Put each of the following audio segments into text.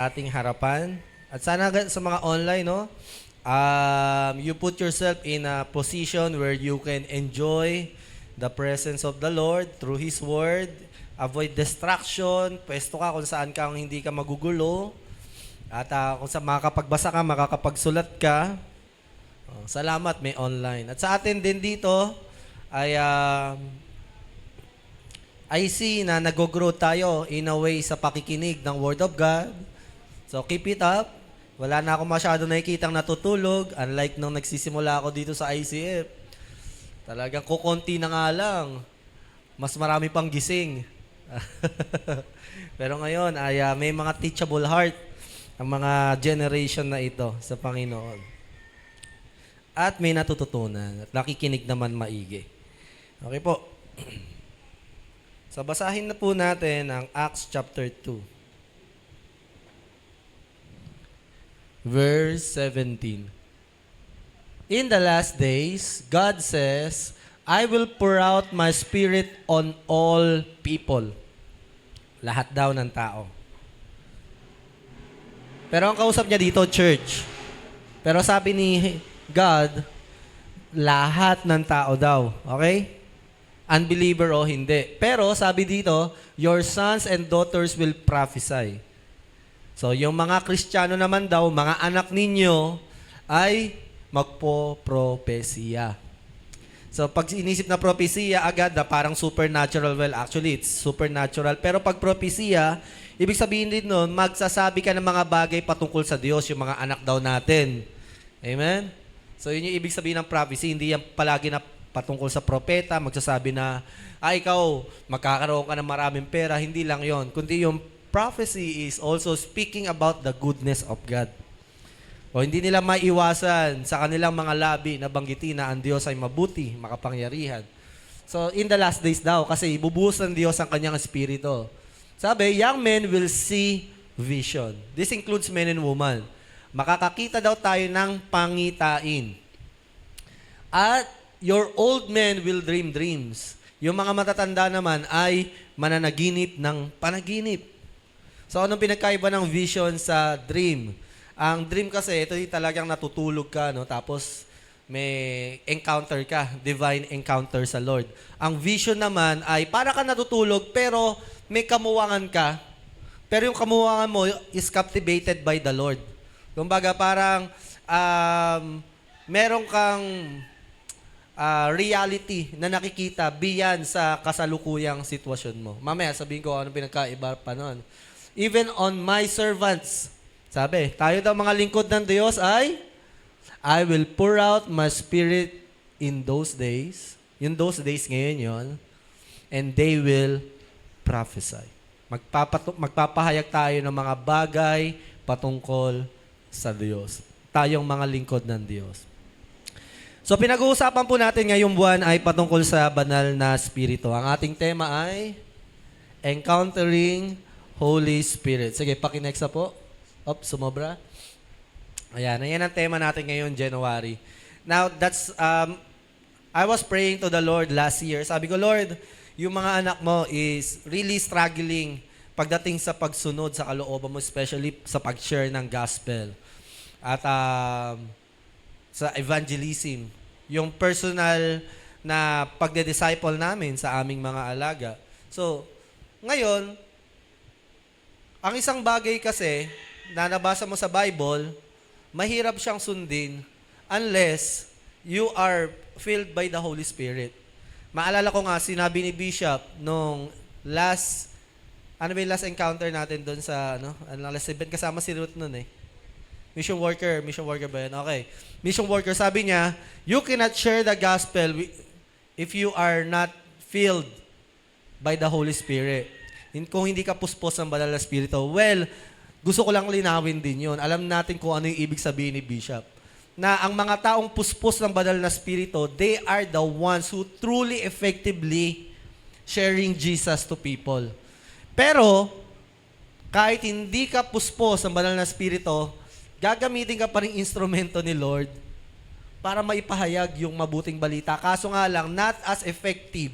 ating harapan. At sana sa mga online, no, you put yourself in a position where you can enjoy the presence of the Lord through His Word. Avoid distraction. Pwesto ka kung saan ka hindi ka magugulo. At kung sa makakapagbasa ka, makakapagsulat ka. Salamat, may online. At sa atin din dito, ay I see na nag-grow tayo in a way sa pakikinig ng Word of God. So keep it up. Wala na ako masyado nakikitang natutulog. Unlike nung nagsisimula ako dito sa ICF. Talagang kukunti na nga lang. Mas marami pang gising. Pero ngayon ay may mga teachable heart ang mga generation na ito sa Panginoon. At may natututunan. At nakikinig naman maigi. Okay po. So basahin na po natin ang Acts chapter 2. Verse 17. In the last days, God says, I will pour out my spirit on all people. Lahat daw ng tao. Pero ang kausap niya dito, church. Pero sabi ni God, lahat ng tao daw. Okay? Unbeliever o hindi. Pero sabi dito, your sons and daughters will prophesy. So, yung mga Kristiyano naman daw, mga anak ninyo, ay magpo-propesiya. So, pag inisip na propesiya agad na parang supernatural, well, actually, it's supernatural. Pero pag propesiya, ibig sabihin din nun, magsasabi ka ng mga bagay patungkol sa Diyos, yung mga anak daw natin. Amen? So, yun yung ibig sabihin ng prophecy. Hindi yan palagi na patungkol sa propeta, magsasabi na, ikaw, magkakaroon ka ng maraming pera. Hindi lang yon, kundi yung prophecy is also speaking about the goodness of God. O hindi nila maiwasan sa kanilang mga labi na banggitin na ang Diyos ay mabuti, makapangyarihan. So, in the last days daw, kasi ibubuhos ng Diyos ang kanyang espiritu. Sabi, young men will see vision. This includes men and women. Makakakita daw tayo ng pangitain. At your old men will dream dreams. Yung mga matatanda naman ay mananaginip ng panaginip. So, anong pinagkaiba ng vision sa dream? Ang dream kasi, ito yung talagang natutulog ka, no? Tapos may encounter ka, divine encounter sa Lord. Ang vision naman ay para ka natutulog pero may kamuwangan ka. Pero yung kamuwangan mo is captivated by the Lord. Kumbaga parang meron kang reality na nakikita beyond sa kasalukuyang sitwasyon mo. Mamaya sabihin ko anong pinagkaiba pa nun. Even on my servants, sabi, tayo daw mga lingkod ng Diyos ay, I will pour out my spirit in those days. Yung those days ngayon yon, and they will prophesy. Magpapahayag tayo ng mga bagay patungkol sa Diyos. Tayong mga lingkod ng Diyos. So pinag-uusapan po natin ngayong buwan ay patungkol sa banal na spirito. Ang ating tema ay Encountering Holy Spirit. Sige, paki-next na po. Sumobra. Ayan ang tema natin ngayon, January. Now, that's, I was praying to the Lord last year. Sabi ko, Lord, yung mga anak mo is really struggling pagdating sa pagsunod sa kalooban mo, especially sa pag-share ng gospel. At sa evangelism. Yung personal na pagde-disciple namin sa aming mga alaga. So, ngayon, ang isang bagay kasi na nabasa mo sa Bible, mahirap siyang sundin unless you are filled by the Holy Spirit. Maalala ko nga, sinabi ni Bishop nung last encounter natin doon sa, last event, kasama si Ruth noon eh. Mission worker ba yun? Okay. Mission worker, sabi niya, you cannot share the gospel if you are not filled by the Holy Spirit. Kung hindi ka puspos ng banal na spirito. Well, gusto ko lang linawin din yun. Alam natin kung ano yung ibig sabihin ni Bishop. Na ang mga taong puspos ng banal na spirito, they are the ones who truly effectively sharing Jesus to people. Pero, kahit hindi ka puspos ng banal na spirito, gagamitin ka pa rin instrumento ni Lord para maipahayag yung mabuting balita. Kaso nga lang, not as effective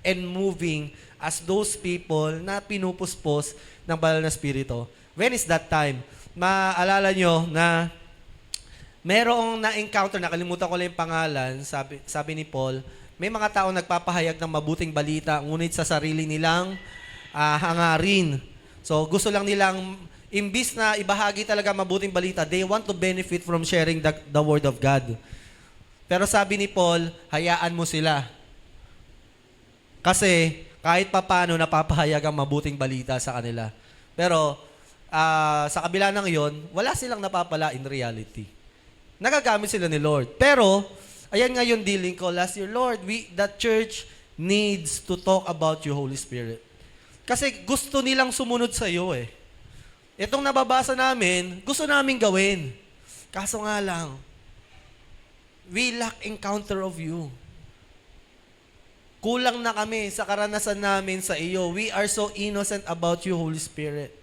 and moving as those people na pinupuspos ng banal na spirito. When is that time? Maalala nyo na merong na-encounter, nakalimutan ko lang yung pangalan, sabi ni Paul, may mga tao nagpapahayag ng mabuting balita, ngunit sa sarili nilang hangarin. So gusto lang nilang, imbis na ibahagi talaga mabuting balita, they want to benefit from sharing the word of God. Pero sabi ni Paul, hayaan mo sila. Kasi kahit papano napapahayag ang mabuting balita sa kanila. Pero sa kabila ng yon, wala silang napapala in reality. Nagagamit sila ni Lord. Pero, ayan nga yung dealing ko last year, Lord, the church needs to talk about your Holy Spirit. Kasi gusto nilang sumunod sa iyo eh. Itong nababasa namin, gusto namin gawin. Kaso nga lang, we lack encounter of you. Kulang na kami sa karanasan namin sa iyo. We are so innocent about you, Holy Spirit.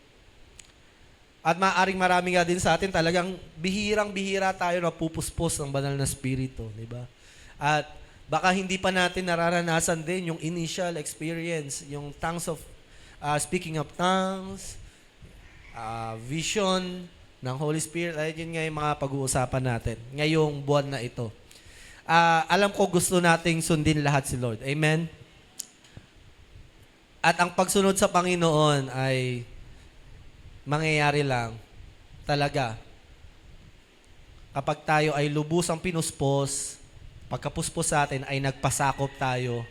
At maaaring marami nga din sa atin talagang bihirang-bihira tayo na pupuspos ng banal na spirito, di ba? At baka hindi pa natin nararanasan din yung initial experience, yung tongues of, speaking of tongues, vision ng Holy Spirit. Ay, yun nga yung mga pag-uusapan natin ngayong buwan na ito. Alam ko gusto nating sundin lahat si Lord. Amen? At ang pagsunod sa Panginoon ay mangyayari lang talaga kapag tayo ay lubusang pinuspos, pagkapuspos sa atin ay nagpasakop tayo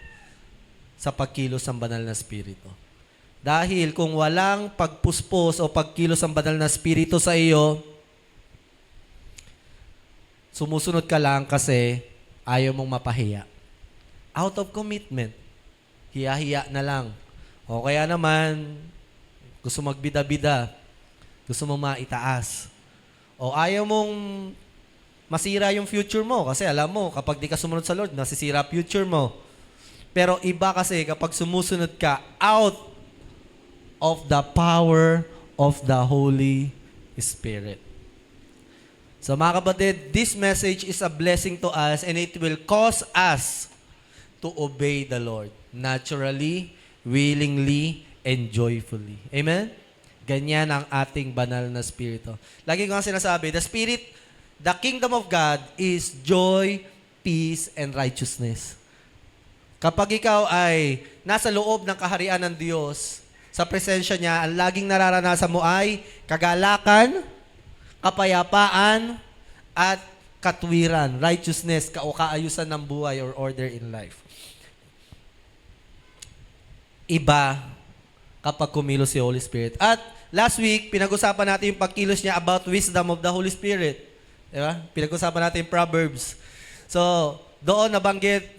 sa pagkilos ng banal na spirito. Dahil kung walang pagpuspos o pagkilos ng banal na spirito sa iyo, sumusunod ka lang kasi ayaw mong mapahiya. Out of commitment, hiya-hiya na lang. O kaya naman, gusto magbida-bida, gusto mong maitaas. O ayaw mong masira yung future mo. Kasi alam mo, kapag di ka sumunod sa Lord, nasisira future mo. Pero iba kasi kapag sumusunod ka out of the power of the Holy Spirit. So mga kapatid, this message is a blessing to us and it will cause us to obey the Lord naturally, willingly, and joyfully. Amen? Ganyan ang ating banal na spirito. Lagi ko nga sinasabi, the kingdom of God is joy, peace, and righteousness. Kapag ikaw ay nasa loob ng kaharian ng Diyos, sa presensya niya, ang laging nararanasan mo ay kagalakan, kapayapaan, at katwiran, righteousness, kaayusan ng buhay or order in life. Iba kapag kumilos si Holy Spirit. At last week, pinag-usapan natin yung pagkilos niya about wisdom of the Holy Spirit. Diba? Pinag-usapan natin yung Proverbs. So, doon nabanggit,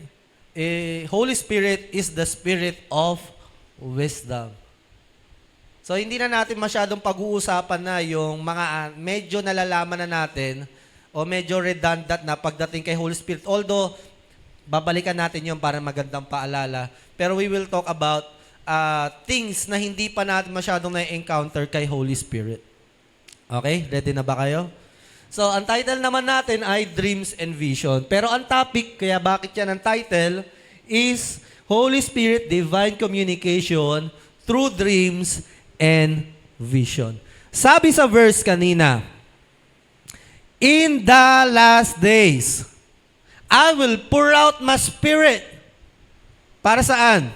Holy Spirit is the spirit of wisdom. So, hindi na natin masyadong pag-uusapan na yung mga medyo nalalaman na natin o medyo redundant na pagdating kay Holy Spirit. Although, babalikan natin yun para magandang paalala. Pero we will talk about things na hindi pa natin masyadong na-encounter kay Holy Spirit. Okay? Ready na ba kayo? So, ang title naman natin ay Dreams and Vision. Pero ang topic, kaya bakit yan ang title, is Holy Spirit Divine Communication through Dreams and Vision. Sabi sa verse kanina, in the last days, I will pour out my spirit. Para saan?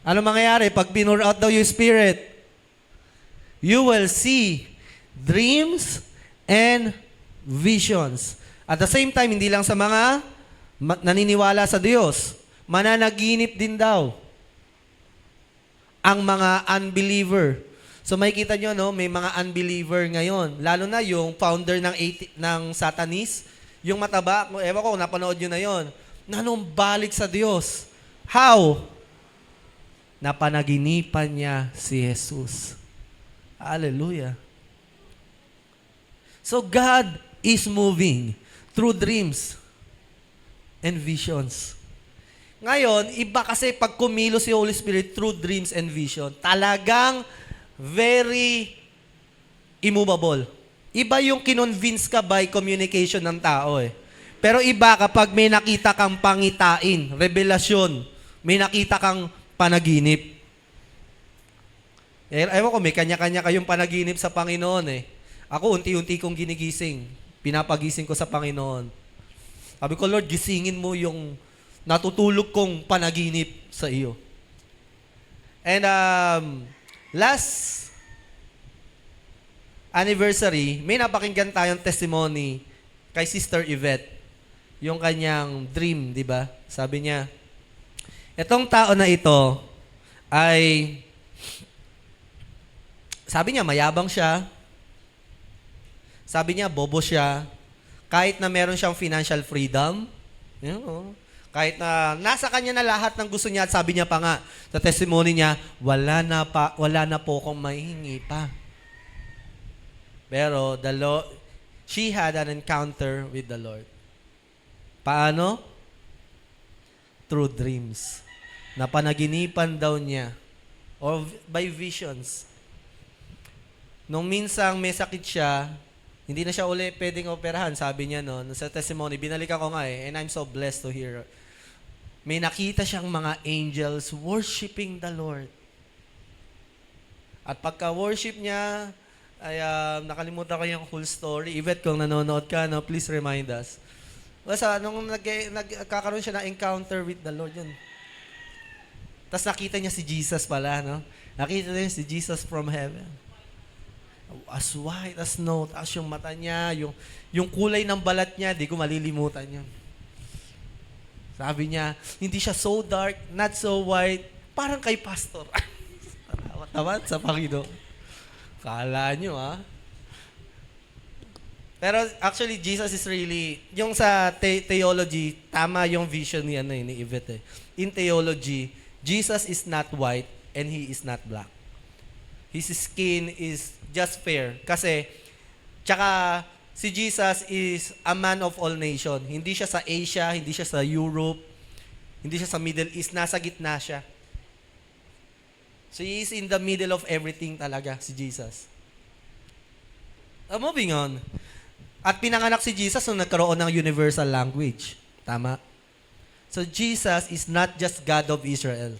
Ano mangyayari pag pinur out daw yung spirit? You will see dreams and visions. At the same time, hindi lang sa mga naniniwala sa Diyos, mananaginip din daw ang mga unbeliever. So makikita nyo, no, may mga unbeliever ngayon. Lalo na yung founder ng Satanis, yung mataba, ewan ko, napanood nyo na yon, nanumbalik sa Diyos. How? Napanaginipan niya si Jesus. Hallelujah. So God is moving through dreams and visions. Ngayon, iba kasi pag kumilos si Holy Spirit through dreams and vision, talagang very immovable. Iba yung kinonvince ka by communication ng tao eh. Pero iba kapag may nakita kang pangitain, revelasyon, may nakita kang panaginip. Ewan ko, may kanya-kanya kayong panaginip sa Panginoon eh. Ako, unti-unti kong ginigising. Pinapagising ko sa Panginoon. Sabi ko, Lord, gisingin mo yung natutulog kong panaginip sa iyo. And last anniversary, may napakinggan tayong testimony kay Sister Yvette. Yung kanyang dream, di ba? Sabi niya, itong tao na ito ay, sabi niya, mayabang siya. Sabi niya, bobo siya. Kahit na meron siyang financial freedom, kahit na nasa kanya na lahat ng gusto niya, at sabi niya pa nga, sa testimony niya, wala na po akong mahihingi pa. Pero she had an encounter with the Lord. Paano? Through dreams. Napanaginipan daw niya. Or by visions. Nung minsang may sakit siya, hindi na siya uli pwedeng operahan, sabi niya noon. Sa testimony, binalikan ko nga and I'm so blessed to hear. May nakita siyang mga angels worshiping the Lord. At pagka-worship niya, ay nakalimutan ko yung whole story. Yvette, kung nanonood ka, please remind us. Basta, nung nagkakaroon siya ng encounter with the Lord, yun. Tapos nakita niya si Jesus pala, no? Nakita niya si Jesus from heaven. As white as snow, tapos yung mata niya, yung kulay ng balat niya, di ko malilimutan yun. Sabi niya, hindi siya so dark, not so white, parang kay pastor. Tawad sa Panginoon. Kala nyo, ha? Pero actually, Jesus is really, yung sa theology, tama yung vision ni Yvette. In theology, Jesus is not white and He is not black. His skin is just fair. Kasi, tsaka si Jesus is a man of all nations. Hindi siya sa Asia, hindi siya sa Europe, hindi siya sa Middle East, nasa gitna siya. So he is in the middle of everything talaga, si Jesus. Moving on. At pinanganak si Jesus nung nagkaroon ng universal language. Tama? So Jesus is not just God of Israel.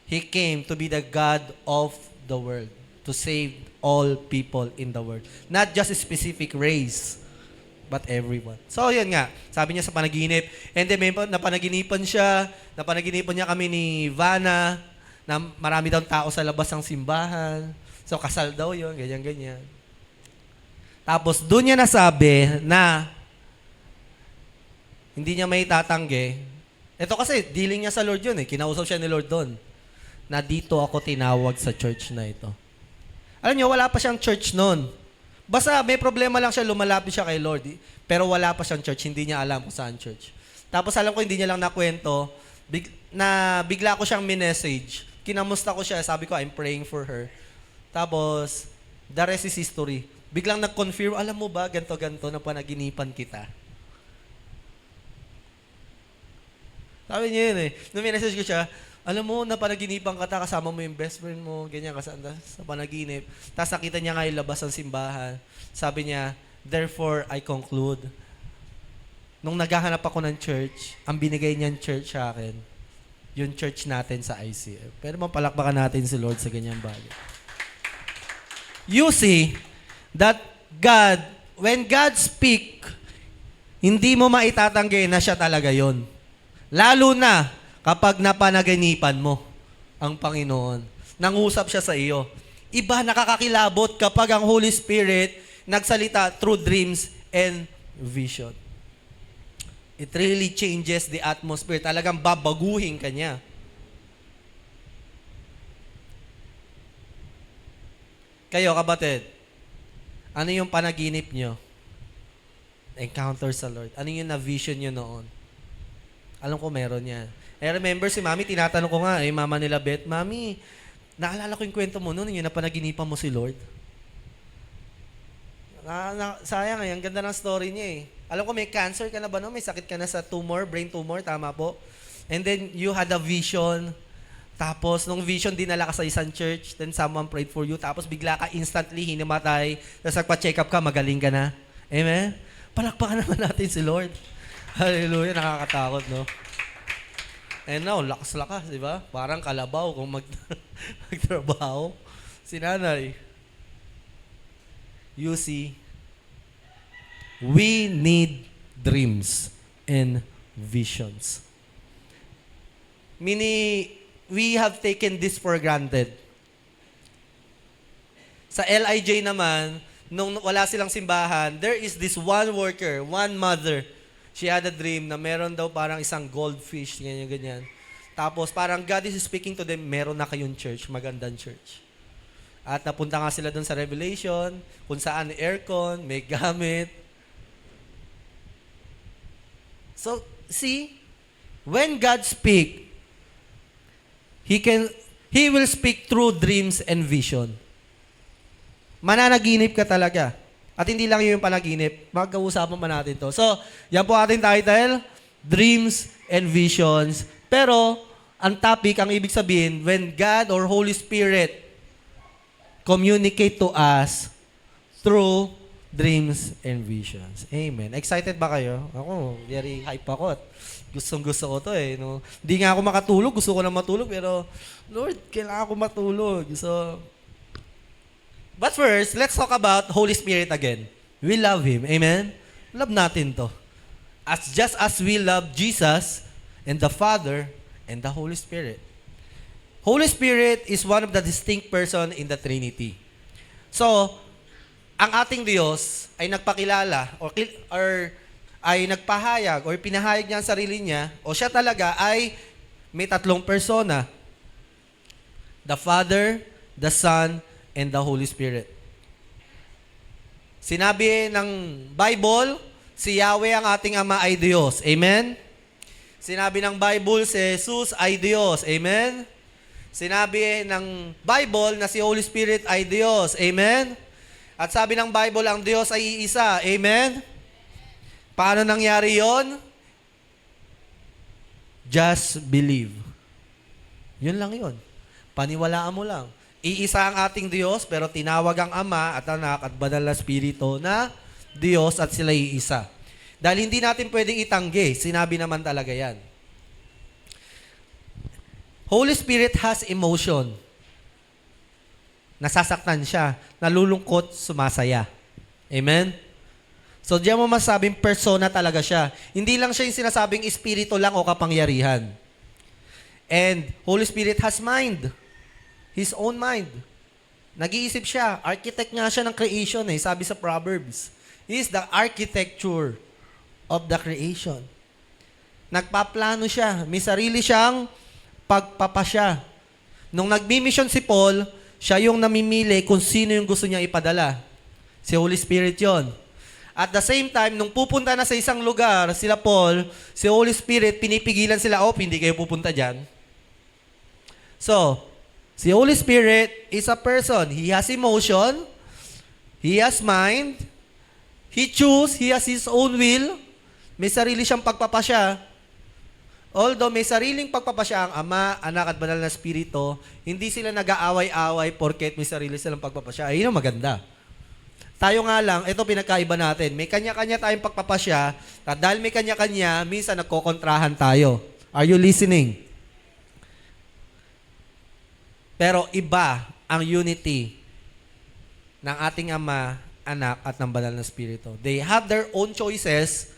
He came to be the God of the world, to save all people in the world. Not just a specific race, but everyone. So, yun nga. Sabi niya sa panaginip. And then, may napanaginipan niya kami ni Vanna, na marami daw tao sa labas ng simbahan. So, kasal daw yun, ganyan-ganyan. Tapos, doon niya nasabi na hindi niya may tatanggi. Ito kasi, dealing niya sa Lord yun eh. Kinausap siya ni Lord doon. Na dito ako tinawag sa church na ito. Alam niyo, wala pa siyang church noon. Basta may problema lang siya, lumalapit siya kay Lord. Pero wala pa siyang church, hindi niya alam kung saan church. Tapos alam ko, hindi niya lang nakwento, bigla ko siyang minessage. Kinamusta ko siya, sabi ko, I'm praying for her. Tapos, the rest is history. Biglang nag-confirm, alam mo ba, ganto-ganto na panaginipan kita. Sabi niya yun eh. Nung minessage ko siya, alam mo, napanaginipan ka kasama mo yung best friend mo, ganyan, sa panaginip. Tapos nakita niya nga yung labas ng simbahan. Sabi niya, therefore, I conclude, nung naghahanap ako ng church, ang binigay niyang church sa akin, yung church natin sa ICF. Pero mapalakpakan natin si Lord sa ganyang bagay. You see, that God, when God speak, hindi mo maitatanggi na siya talaga yon. Lalo na, kapag napanaginipan mo ang Panginoon, nangusap siya sa iyo. Iba nakakakilabot kapag ang Holy Spirit nagsalita through dreams and vision. It really changes the atmosphere. Talagang babaguhin ka niya. Kayo, kabatid, ano yung panaginip nyo? Encounter sa Lord. Ano yung na-vision nyo noon? Alam ko meron yan. I remember si Mami, tinatanong ko nga, Mama nila Beth, Mami, naalala ko yung kwento mo noon, yung napanaginipan mo si Lord. Sayang ang ganda ng story niya eh. Alam ko may cancer ka na ba no? May sakit ka na sa tumor, brain tumor, tama po? And then you had a vision. Tapos nung vision, dinala ka sa isang church, then someone prayed for you, tapos bigla ka instantly hinimatay, tapos nagpa-check up ka, magaling ka na. Amen? Palakpakan naman natin si Lord. Hallelujah, nakakatakot, no? And now, lakas-lakas, di ba? Parang kalabaw kung magtrabaho. Si nanay. You see, we need dreams and visions. We have taken this for granted. Sa LIJ naman, nung wala silang simbahan, there is this one worker, one mother. She had a dream na meron daw parang isang goldfish, ganyan. Tapos parang God is speaking to them, meron na kayong church, magandang church. At napunta nga sila doon sa Revelation, kung saan aircon, may gamit. So, see, when God speak, He will speak through dreams and vision. Mananaginip ka talaga. At hindi lang yun yung panaginip. Magkausapan pa natin to. So, yan po ating title, Dreams and Visions. Pero, ang topic, ang ibig sabihin, when God or Holy Spirit communicate to us through dreams and visions. Amen. Excited ba kayo? Ako, very hype ako at gustong-gusto ko to eh. No? Hindi nga ako makatulog, gusto ko na matulog, pero Lord, kailangan ako matulog. So, but first, let's talk about Holy Spirit again. We love Him. Amen? Love natin to. Just as we love Jesus and the Father and the Holy Spirit. Holy Spirit is one of the distinct person in the Trinity. So, ang ating Diyos ay nagpakilala or ay nagpahayag or pinahayag niya ang sarili niya o siya talaga ay may tatlong persona. The Father, the Son, and the Holy Spirit. Sinabi ng Bible, si Yahweh ang ating Ama ay Diyos. Amen? Sinabi ng Bible, si Jesus ay Diyos. Amen? Sinabi ng Bible na si Holy Spirit ay Diyos. Amen? At sabi ng Bible, ang Diyos ay iisa. Amen? Paano nangyari yon? Just believe. Yun lang yun. Paniwalaan mo lang. Iisa ang ating Diyos, pero tinawag ang Ama at Anak at Banal na Espiritu na Diyos at sila iisa. Dahil hindi natin pwedeng itanggi. Sinabi naman talaga yan. Holy Spirit has emotion. Nasasaktan siya, nalulungkot, sumasaya. Amen? So, diyan mo masabing persona talaga siya. Hindi lang siya yung sinasabing espiritu lang o kapangyarihan. And Holy Spirit has mind. His own mind. Nag-iisip siya. Architect nga siya ng creation eh. Sabi sa Proverbs. He is the architecture of the creation. Nagpaplano siya. May sarili siyang pagpapasya. Nung nagbi-mission si Paul, siya yung namimili kung sino yung gusto niya ipadala. Si Holy Spirit yon. At the same time, nung pupunta na sa isang lugar, sila Paul, si Holy Spirit, pinipigilan sila, hindi kayo pupunta dyan. So, si Holy Spirit is a person. He has emotion. He has mind. He choose. He has His own will. May sarili siyang pagpapasya. Although may sariling pagpapasya ang Ama, Anak at Banal na Espiritu, hindi sila nag-aaway-away porket may sarili silang pagpapasya. Ayun ang maganda. Tayo nga lang, ito pinagkaiba natin. May kanya-kanya tayong pagpapasya, at dahil may kanya-kanya, minsan nagkokontrahan tayo. Are you listening? Pero iba ang unity ng ating Ama, Anak at ng Banal na Espiritu. They have their own choices,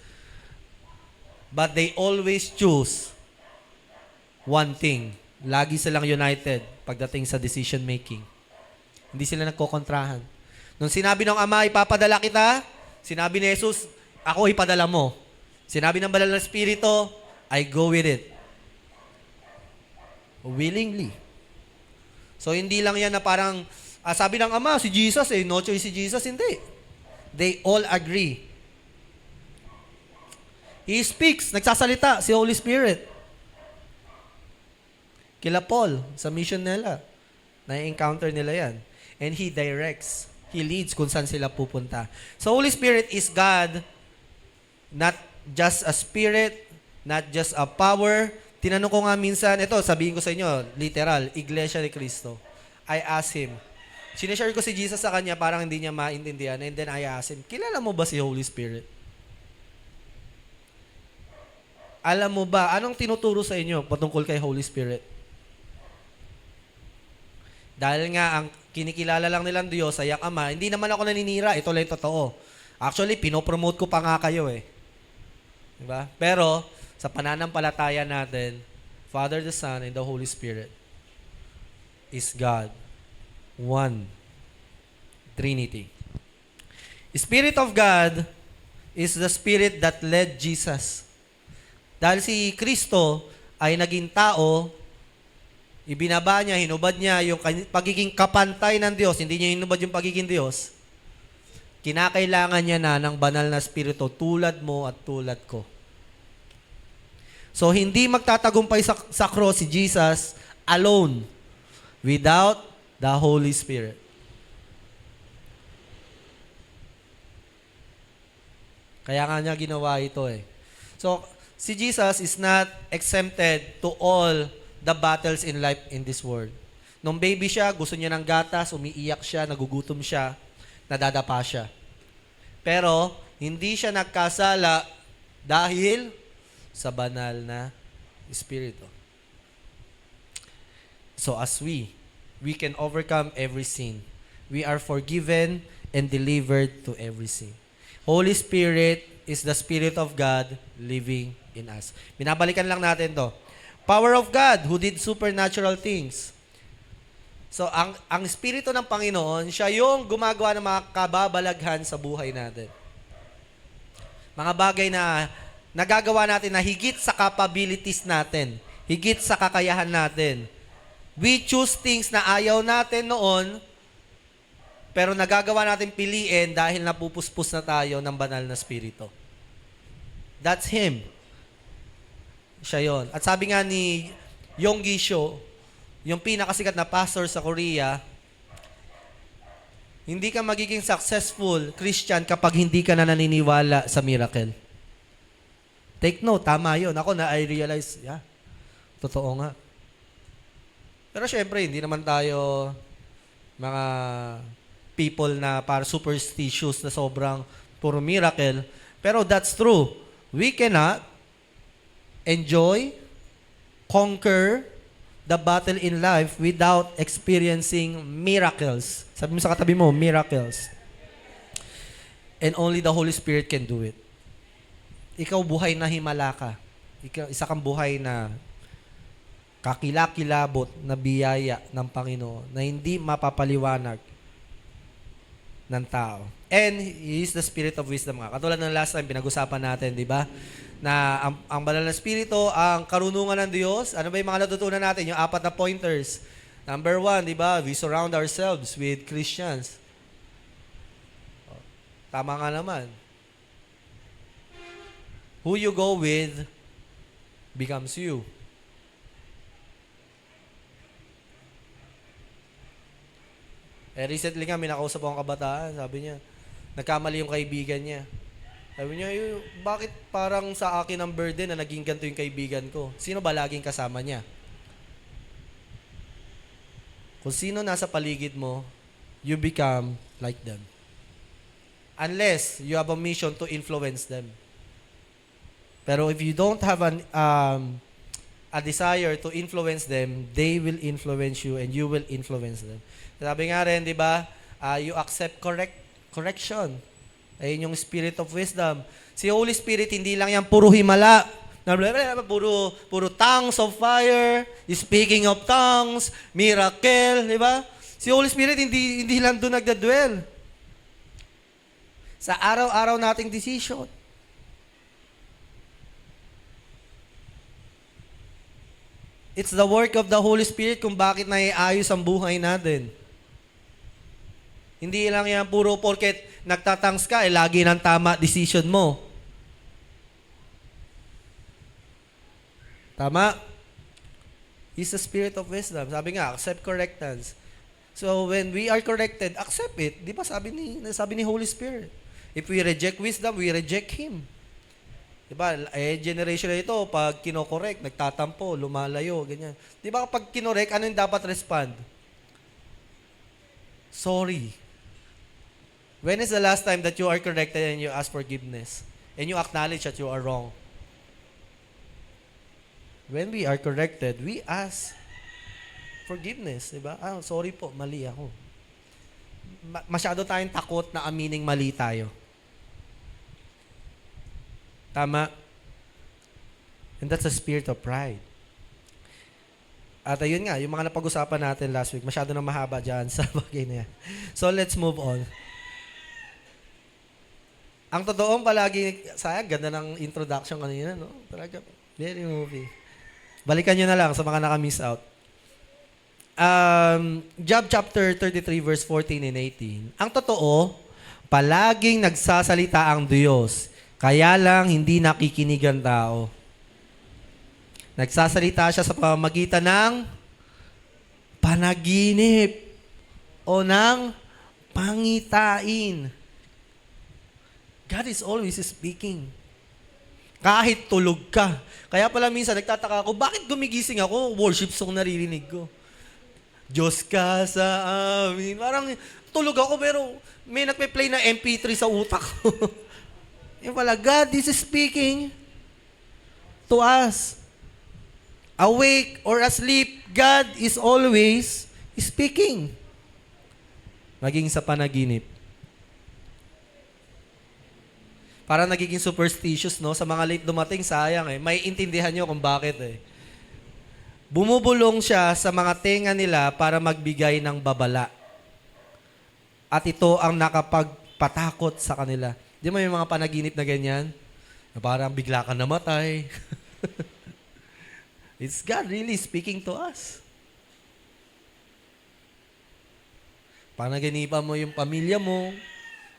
but they always choose one thing. Lagi silang united pagdating sa decision making. Hindi sila nagkokontrahan. Nung sinabi ng Ama, ipapadala kita, sinabi ni Jesus, ako ipadala mo. Sinabi ng Banal na Espiritu, I go with it. Willingly. So hindi lang yan na parang, sabi ng Ama, si Jesus no choice si Jesus. Hindi. They all agree. He speaks, nagsasalita, si Holy Spirit. Kila Paul, sa mission nila, na-encounter nila yan. And He directs, He leads kung saan sila pupunta. So Holy Spirit is God, not just a spirit, not just a power. Tinanong ko nga minsan, ito, sabihin ko sa inyo, literal, Iglesia ni Cristo. I asked Him. Sinishare ko si Jesus sa kanya, parang hindi niya maintindihan. And then I asked Him, kilala mo ba si Holy Spirit? Alam mo ba, anong tinuturo sa inyo patungkol kay Holy Spirit? Dahil nga, kinikilala lang nilang Diyos, sayang Ama. Hindi naman ako naninira, ito lang yung totoo. Actually, pinopromote ko pa nga kayo eh. Diba? Pero, sa pananampalataya natin, Father, the Son, and the Holy Spirit is God. One. Trinity. Spirit of God is the Spirit that led Jesus. Dahil si Kristo ay naging tao, ibinaba niya, hinubad niya yung pagiging kapantay ng Diyos. Hindi niya hinubad yung pagiging Diyos. Kinakailangan niya na ng banal na Espiritu tulad mo at tulad ko. So, hindi magtatagumpay sa cross si Jesus alone without the Holy Spirit. Kaya nga niya ginawa ito eh. So, si Jesus is not exempted to all the battles in life in this world. Nung baby siya, gusto niya ng gatas, umiiyak siya, nagugutom siya, nadadapa siya. Pero, hindi siya nagkasala dahil sa banal na Espiritu. So, as we can overcome every sin. We are forgiven and delivered to every sin. Holy Spirit is the Spirit of God living in us. Binabalikan lang natin to. Power of God who did supernatural things. So, ang Espiritu ng Panginoon, siya yung gumagawa ng mga kababalaghan sa buhay natin. Mga bagay na nagagawa natin na higit sa capabilities natin, higit sa kakayahan natin. We choose things na ayaw natin noon, pero nagagawa natin piliin dahil napupuspos na tayo ng banal na Espiritu. That's Him. Siya yon. At sabi nga ni Yonggi Sho, yung pinakasikat na pastor sa Korea, hindi ka magiging successful Christian kapag hindi ka na naniniwala sa miracle. Take note, tama yun. Ako I realize, totoo nga. Pero syempre, hindi naman tayo mga people na para superstitious na sobrang puro miracle. Pero that's true. We cannot enjoy, conquer the battle in life without experiencing miracles. Sabi mo sa katabi mo, miracles. And only the Holy Spirit can do it. Ikaw buhay na himala ka. Isa kang buhay na kakilakilabot na biyaya ng Panginoon na hindi mapapaliwanag ng tao. And He is the Spirit of wisdom nga. Katulad ng last time, pinag-usapan natin, di ba? Na ang banal na Espiritu, ang karunungan ng Diyos. Ano ba yung mga natutunan natin? Yung 4 na pointers. Number 1, di ba? We surround ourselves with Christians. Tama nga naman. Who you go with becomes you. Recently nga, may nakausap akong kabataan. Sabi niya, nagkamali yung kaibigan niya. Sabi niya, bakit parang sa akin ang burden na naging ganito yung kaibigan ko? Sino ba laging kasama niya? Kung sino nasa paligid mo, you become like them. Unless you have a mission to influence them. Pero if you don't have a desire to influence them, they will influence you and you will influence them. Sabi nga rin, di ba, you accept correction. Ayun yung spirit of wisdom. Si Holy Spirit, hindi lang yan puro himala. Puro tongues of fire, speaking of tongues, miracle, di ba? Si Holy Spirit, hindi lang doon nagdadwell. Sa araw-araw nating decision. It's the work of the Holy Spirit kung bakit naiayos ang buhay natin. Hindi lang yan puro porket nagtatangs ka, lagi ng tama decision mo. Tama? He's the Spirit of wisdom. Sabi nga, accept correctance. So when we are corrected, accept it. Di ba sabi ni Holy Spirit? If we reject wisdom, we reject Him. Di ba? Generation na ito, pag kinokorek, nagtatampo, lumalayo, ganyan. Di ba kapag kinorek, ano yung dapat respond? Sorry. When is the last time that you are corrected and you ask forgiveness? And you acknowledge that you are wrong? When we are corrected, we ask forgiveness, di ba? Sorry po, mali ako. masyado tayong takot na amining mali tayo. Tama? And that's a spirit of pride. At ayun nga, yung mga napag-usapan natin last week, masyado na mahaba dyan sa bagay na yan. So let's move on. Ang totoong palagi, sayang, ganda ng introduction kanina, no? Talaga, very movie. Balikan nyo na lang sa mga naka-miss out. Job chapter 33 verse 14 and 18. Ang totoo, palaging nagsasalita ang Diyos, kaya lang hindi nakikinig ang tao. Nagsasalita siya sa pamamagitan ng panaginip o ng pangitain. God is always speaking. Kahit tulog ka. Kaya pala minsan nagtataka ako, bakit gumigising ako? Worship song naririnig ko. Diyos ka sa amin. Parang tulog ako pero may nagpe-play na MP3 sa utak ko. Yung pala, God is speaking to us. Awake or asleep, God is always speaking. Maging sa panaginip. Para nagiging superstitious, no? Sa mga late dumating, sayang eh. May intindihan nyo kung bakit eh. Bumubulong siya sa mga tenga nila para magbigay ng babala. At ito ang nakapagpatakot sa kanila. Di mo yung mga panaginip na ganyan? Na parang bigla ka namatay. It's God really speaking to us. Panaginipan mo yung pamilya mo,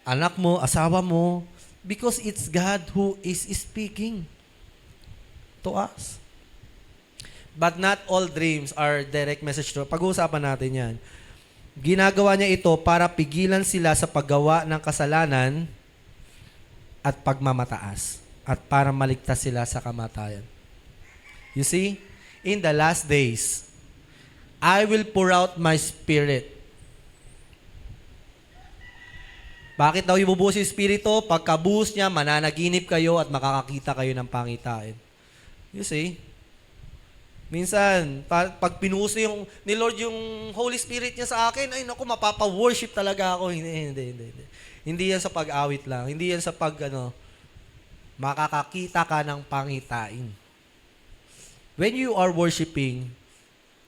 anak mo, asawa mo, because it's God who is speaking to us. But not all dreams are direct message to. Pag-uusapan natin yan. Ginagawa niya ito para pigilan sila sa paggawa ng kasalanan at pagmamataas at para maligtas sila sa kamatayan. You see? In the last days, I will pour out my spirit. Bakit daw ibubuhos yung Espiritu? Pagkabuhos niya, mananaginip kayo at makakakita kayo ng pangitain. You see? Minsan, pag pinuhos ni Lord yung Holy Spirit niya sa akin, ay naku, mapapa-worship talaga ako. Hindi. Hindi yan sa pag-awit lang. Hindi yan sa makakakita ka ng pangitain. When you are worshiping,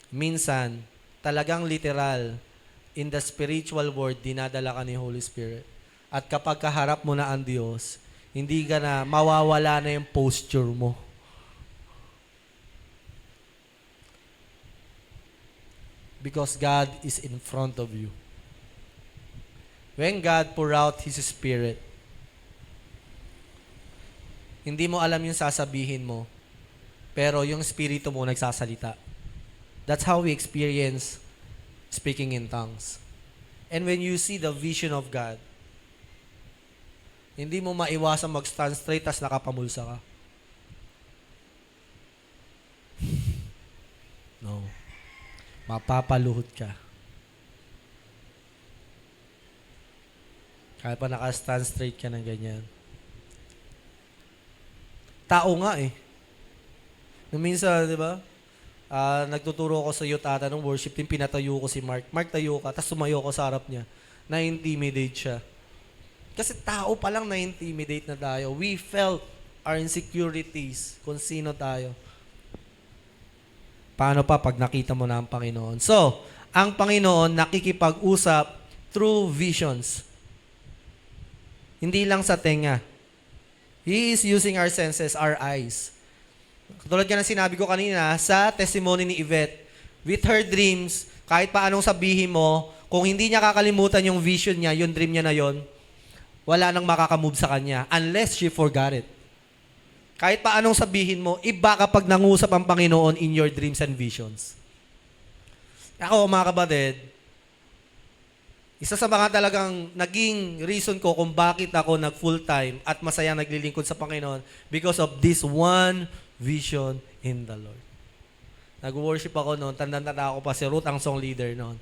minsan, talagang literal, in the spiritual world, dinadala ka ni Holy Spirit. At kapag kaharap mo na ang Diyos, hindi ka na, mawawala na yung posture mo. Because God is in front of you. When God pour out His Spirit, hindi mo alam yung sasabihin mo, pero yung Espiritu mo nagsasalita. That's how we experience speaking in tongues. And when you see the vision of God, hindi mo maiwasan mag-stand straight tas nakapamulsa ka. No. Mapapaluhod ka. Kahit pa naka-stand straight ka ng ganyan. Tao nga eh. Nung minsan, di ba? Nagtuturo ako sa youth ata ng worship team, pinatayo ko si Mark. Mark, tayo ka. Tapos sumayo ko sa harap niya. Na-intimidate siya. Kasi tao pa lang na-intimidate na tayo. We felt our insecurities kung sino tayo. Paano pa pag nakita mo na ang Panginoon? So, ang Panginoon nakikipag-usap through visions. Hindi lang sa tenga. He is using our senses, our eyes. Katulad ka ng sinabi ko kanina sa testimony ni Yvette, with her dreams, kahit pa anong sabihin mo, kung hindi niya kakalimutan yung vision niya, yung dream niya na yon, wala nang makakamove sa kanya unless she forgot it. Kahit pa anong sabihin mo, iba kapag nangusap ang Panginoon in your dreams and visions. Ako, mga kapatid, isa sa mga talagang naging reason ko kung bakit ako nag-full-time at masaya naglilingkod sa Panginoon because of this one vision in the Lord. Nag-worship ako noon, tanda-tanda ako pa si Ruth ang song leader noon.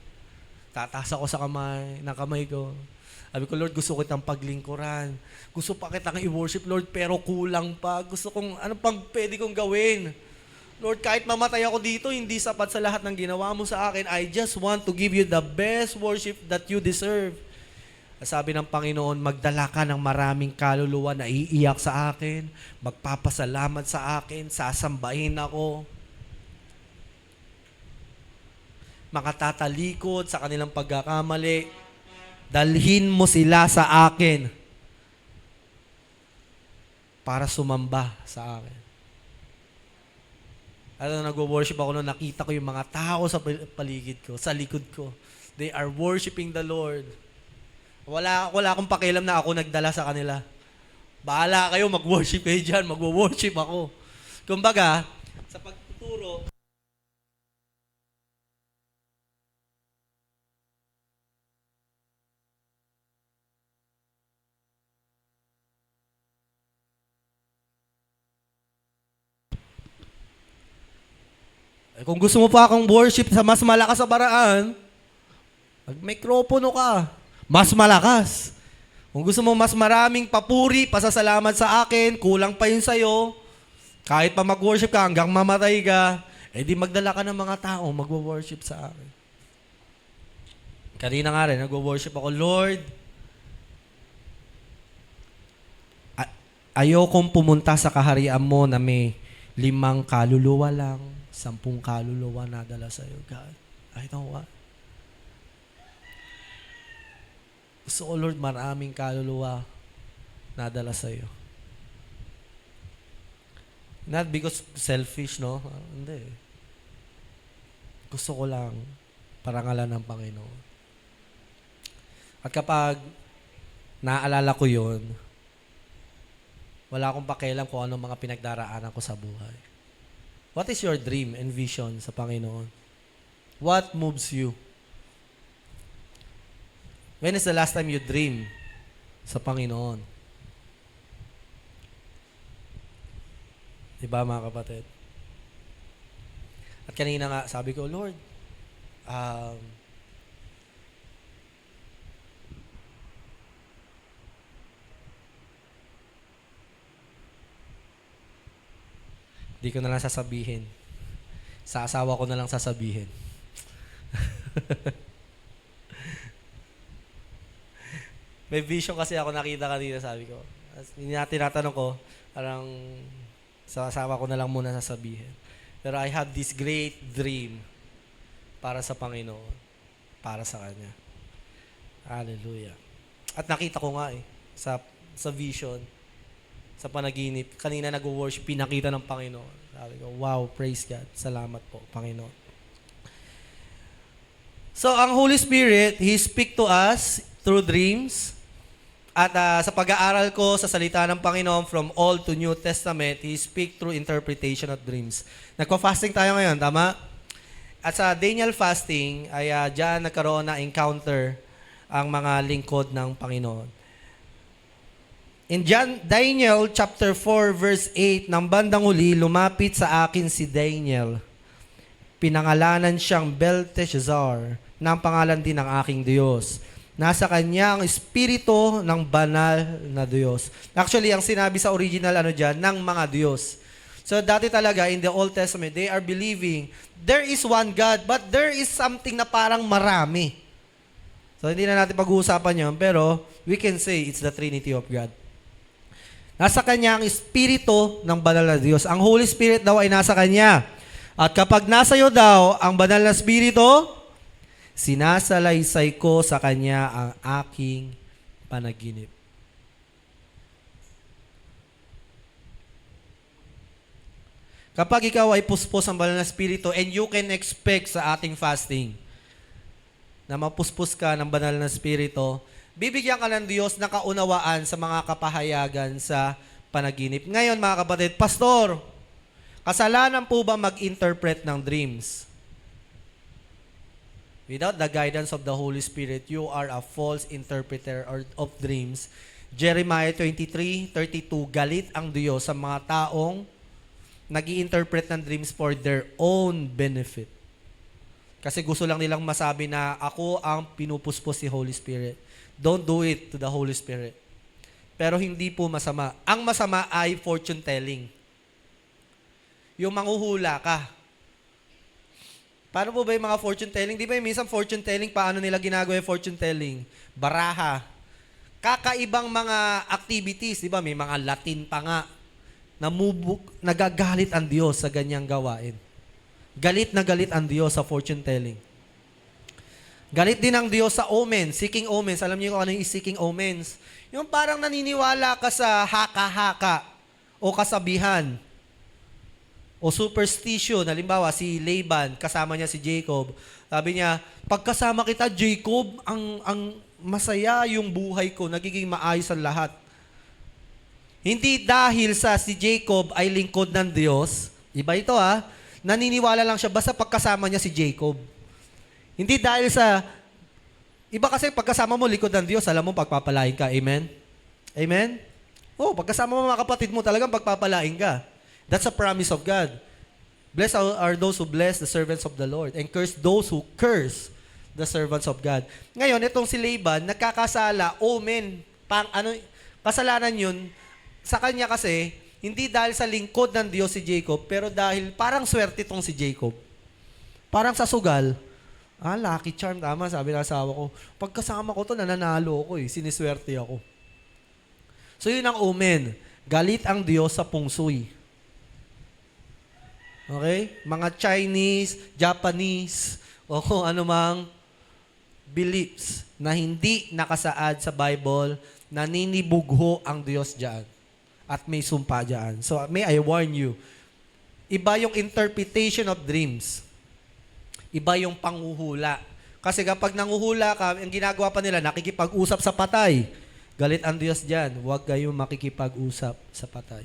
Tataas ako sa kamay ko. Sabi ko, Lord, gusto ko kitang paglingkuran. Gusto pa kitang i-worship, Lord, pero kulang pa. Gusto kong, ano pang pwede kong gawin? Lord, kahit mamatay ako dito, hindi sapat sa lahat ng ginawa mo sa akin. I just want to give you the best worship that you deserve. Sabi ng Panginoon, magdala ka ng maraming kaluluwa na iiyak sa akin, magpapasalamat sa akin, sasambahin ako. Makatatalikod sa kanilang pagkakamali. Dalhin mo sila sa akin para sumamba sa akin. At nag-worship ako noon, nakita ko yung mga tao sa paligid ko, sa likod ko. They are worshiping the Lord. Wala akong pakialam na ako nagdala sa kanila. Bahala kayo, mag-worship kayo dyan, mag-worship ako. Kumbaga, sa pagtuturo, kung gusto mo pa akong worship sa mas malakas sa paraan, mag-mikropono ka. Mas malakas. Kung gusto mo mas maraming papuri, pasasalamat sa akin, kulang pa yun sa'yo, kahit pa mag-worship ka hanggang mamatay ka, di magdala ka ng mga tao, mag-worship sa akin. Kanina nga rin, nag-worship ako, Lord, ayokong pumunta sa kaharian mo na may 5 kaluluwa lang, 10 kaluluwa na dala sa'yo, God. I don't want. Gusto ko, Lord, maraming kaluluwa na dala sa'yo. Not because selfish, no? Hindi. Gusto ko lang parangalan ng Panginoon. At kapag naalala ko yon, wala akong pakialam kung anong mga pinagdaraanan ko sa buhay. What is your dream and vision sa Panginoon? What moves you? When is the last time you dream sa Panginoon? Diba mga kapatid? At kanina nga, sabi ko, Lord, di ko na lang sasabihin. Sa asawa ko na lang sasabihin. May vision kasi ako nakita kanina, sabi ko. Tinatanong ko, parang sa asawa ko na lang muna sasabihin. Pero I have this great dream para sa Panginoon, para sa Kanya. Hallelujah. At nakita ko nga sa vision, sa panaginip, kanina nag-worship, pinakita ng Panginoon. Sabi ko, wow, praise God. Salamat po, Panginoon. So, ang Holy Spirit, He speak to us through dreams. At sa pag-aaral ko sa salita ng Panginoon from Old to New Testament, He speak through interpretation of dreams. Nagpa-fasting tayo ngayon, tama? At sa Daniel fasting, ay diyan nagkaroon na encounter ang mga lingkod ng Panginoon. In Daniel chapter 4 verse 8, ng bandang huli, lumapit sa akin si Daniel. Pinangalanan siyang Belteshazzar, na ang pangalan din ng aking Diyos. Nasa kanya ang espiritu ng banal na Diyos. Actually, ang sinabi sa original ng mga Diyos. So dati talaga in the Old Testament, they are believing there is one God, but there is something na parang marami. So hindi na natin pag-uusapan yun, pero we can say it's the Trinity of God. Nasa kanya ang espiritu ng banal na Diyos. Ang Holy Spirit daw ay nasa kanya. At kapag nasa iyo daw ang banal na espiritu, sinasalaysay ko sa kanya ang aking panaginip. Kapag ikaw ay puspos ang banal na espiritu, and you can expect sa ating fasting na mapuspos ka ng banal na espiritu, bibigyan ka ng Diyos ng kaunawaan sa mga kapahayagan sa panaginip. Ngayon mga kapatid, Pastor, kasalanan po ba mag-interpret ng dreams? Without the guidance of the Holy Spirit, you are a false interpreter of dreams. Jeremiah 23:32, galit ang Diyos sa mga taong nag-i-interpret ng dreams for their own benefit. Kasi gusto lang nilang masabi na ako ang pinupuspos si Holy Spirit. Don't do it to the Holy Spirit. Pero hindi po masama. Ang masama ay fortune telling. Yung manghuhula ka. Paano po ba yung mga fortune telling? Di ba yung minsan fortune telling, paano nila ginagawa yung fortune telling? Baraha. kakaibang mga activities, di ba? May mga Latin pa nga. Nagagalit ang Diyos sa ganyang gawain. Galit na galit ang Diyos sa fortune telling. Galit din ang Diyos sa omens, seeking omens. Alam niyo kung ano yung seeking omens? Yung parang naniniwala ka sa haka-haka o kasabihan o superstition. Halimbawa, si Laban, kasama niya si Jacob. Sabi niya, pagkasama kita, Jacob, ang masaya yung buhay ko, nagiging maayos ang lahat. Hindi dahil sa si Jacob ay lingkod ng Diyos. Iba ito naniniwala lang siya basta pagkasama niya si Jacob. Hindi dahil sa, iba kasi pagkasama mo lingkod ng Diyos, alam mo pagpapalain ka. Amen? Amen? Pagkasama mo mga kapatid mo, talagang pagpapalain ka. That's a promise of God. Blessed are those who bless the servants of the Lord, and curse those who curse the servants of God. Ngayon, itong si Laban, nagkakasala, omen, kasalanan yun, sa kanya kasi, hindi dahil sa lingkod ng Diyos si Jacob, pero dahil parang swerte itong si Jacob. Parang sa sugal, lucky charm, tama, sabi ng asawa ko, pagkasama ko to, nananalo ako siniswerte ako. So yun ang omen. Galit ang Diyos sa pungsoy. Okay? Mga Chinese, Japanese, o kung anumang beliefs na hindi nakasaad sa Bible, naninibugho ang Diyos dyan. At may sumpa dyan. So may I warn you, iba yung interpretation of dreams. Iba yung panguhula. Kasi kapag nanguhula ka, ang ginagawa pa nila, nakikipag-usap sa patay. Galit ang Diyos dyan. Huwag kayong makikipag-usap sa patay.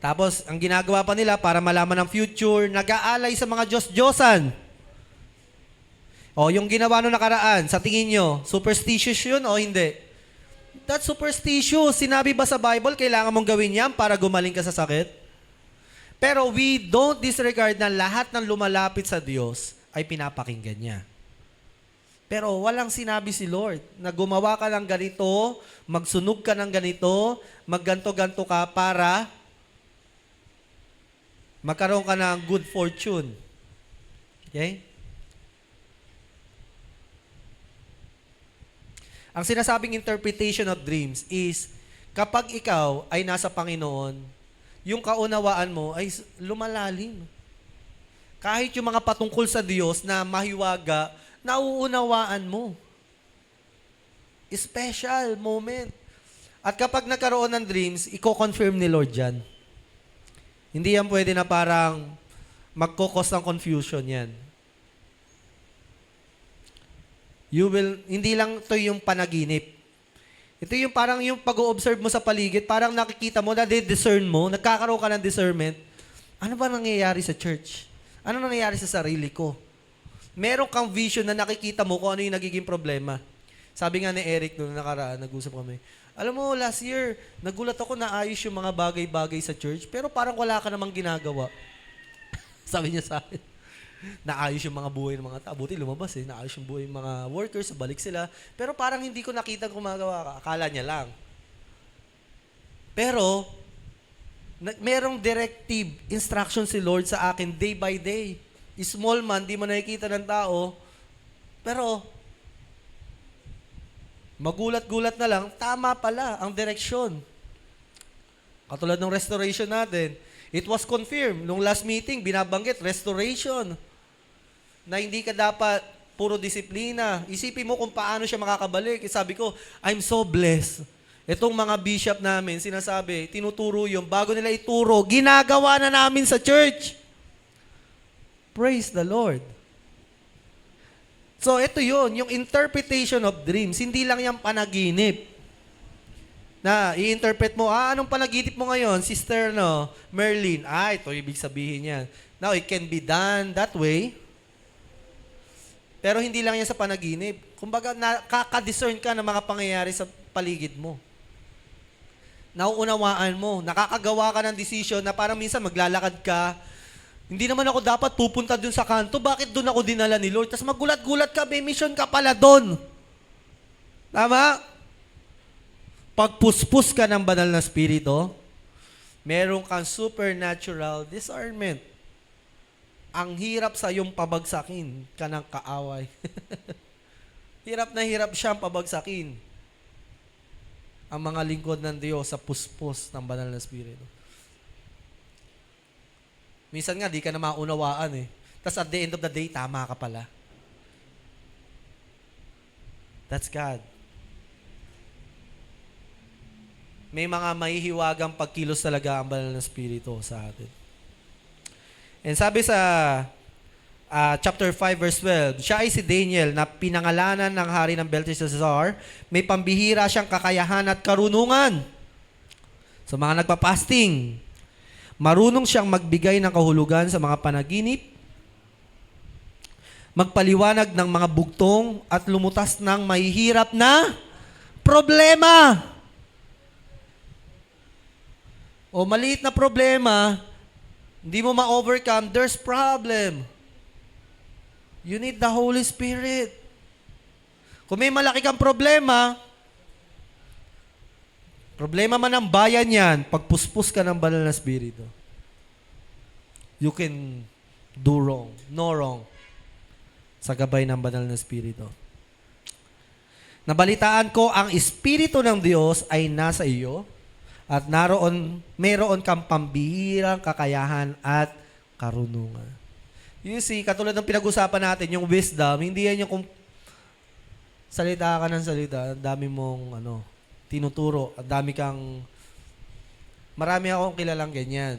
Tapos, ang ginagawa pa nila para malaman ang future, nag-aalay sa mga Diyos-Diyosan. Yung ginawa nung nakaraan, sa tingin nyo, superstitious yun o hindi? That's superstitious. Sinabi ba sa Bible, kailangan mong gawin yan para gumaling ka sa sakit? Pero we don't disregard na lahat ng lumalapit sa Diyos ay pinapakinggan niya. Pero walang sinabi si Lord na gumawa ka ng ganito, magsunog ka ng ganito, magganto-ganto ka para magkaroon ka ng good fortune. Okay? Ang sinasabing interpretation of dreams is kapag ikaw ay nasa Panginoon, yung kaunawaan mo ay lumalalim. Kahit yung mga patungkol sa Diyos na mahiwaga, nauunawaan mo. Special moment. At kapag nagkaroon ng dreams, i-confirm ni Lord yan. Hindi yan pwede na parang magkukos ng confusion yan. Hindi lang ito yung panaginip. Ito yung parang yung pag-o-observe mo sa paligid, parang nakikita mo, na-discern mo, nagkakaroon ka ng discernment. Ano ba nangyayari sa church? Ano nangyayari sa sarili ko? Meron kang vision na nakikita mo kung ano yung nagiging problema. Sabi nga ni Eric noong nakaraan, nag-usap kami, alam mo, last year, nagulat ako na ayos yung mga bagay-bagay sa church, pero parang wala ka namang ginagawa. Sabi niya sa akin. Naayos yung mga buhay ng mga tao. Buti lumabas naayos yung buhay ng mga workers, balik sila. Pero parang hindi ko nakita gumagawa ka. Akala niya lang. Pero, merong directive, instruction si Lord sa akin day by day. Small man, di mo nakikita ng tao. Pero, magulat-gulat na lang, tama pala ang direksyon. Katulad ng restoration natin. It was confirmed. Nung last meeting, binabanggit, restoration. Na hindi ka dapat puro disiplina. Isipin mo kung paano siya makakabalik. Sabi ko, I'm so blessed. Itong mga bishop namin, sinasabi, tinuturo yung bago nila ituro, ginagawa na namin sa church. Praise the Lord. So, ito yun, yung interpretation of dreams. Hindi lang yung panaginip. Na, i-interpret mo, anong panaginip mo ngayon, Sister Merlin? Ito ibig sabihin yan. Now, it can be done that way. Pero hindi lang yan sa panaginip. Kumbaga, nakaka-discern ka ng mga pangyayari sa paligid mo. Nauunawaan mo. Nakakagawa ka ng decision na parang minsan maglalakad ka. Hindi naman ako dapat pupunta dun sa kanto. Bakit dun ako dinala ni Lord? Tapos magulat-gulat ka, may mission ka pala dun. Tama? Pagpuspos ka ng banal na spirito, meron kang supernatural discernment. Ang hirap sa iyong pabagsakin ka ng kaaway. Hirap na hirap siyang pabagsakin ang mga lingkod ng Diyos sa puspos ng banal na Espiritu. Minsan nga, di ka na maunawaan eh. Tapos at the end of the day, tama ka pala. That's God. May mga mahihiwagang pagkilos talaga ang banal na Espiritu sa atin. And sabi sa chapter 5 verse 12, siya ay si Daniel na pinangalanan ng hari ng Belteshazzar. May pambihira siyang kakayahan at karunungan. Sa mga nagpa-fasting, marunong siyang magbigay ng kahulugan sa mga panaginip, magpaliwanag ng mga bugtong at lumutas ng mahihirap na problema. O maliit na problema, hindi mo ma-overcome, there's problem. You need the Holy Spirit. Kung may malaki kang problema man ng bayan yan, pagpuspos ka ng banal na Espiritu, you can do wrong, no wrong, sa gabay ng banal na Espiritu. Nabalitaan ko, ang Espiritu ng Diyos ay nasa iyo, at mayroon kang pambihirang kakayahan at karunungan. You see, katulad ng pinag-usapan natin, yung wisdom, hindi yan yung kung salita ka ng salita, ang dami mong tinuturo, at marami akong kilalang ganyan.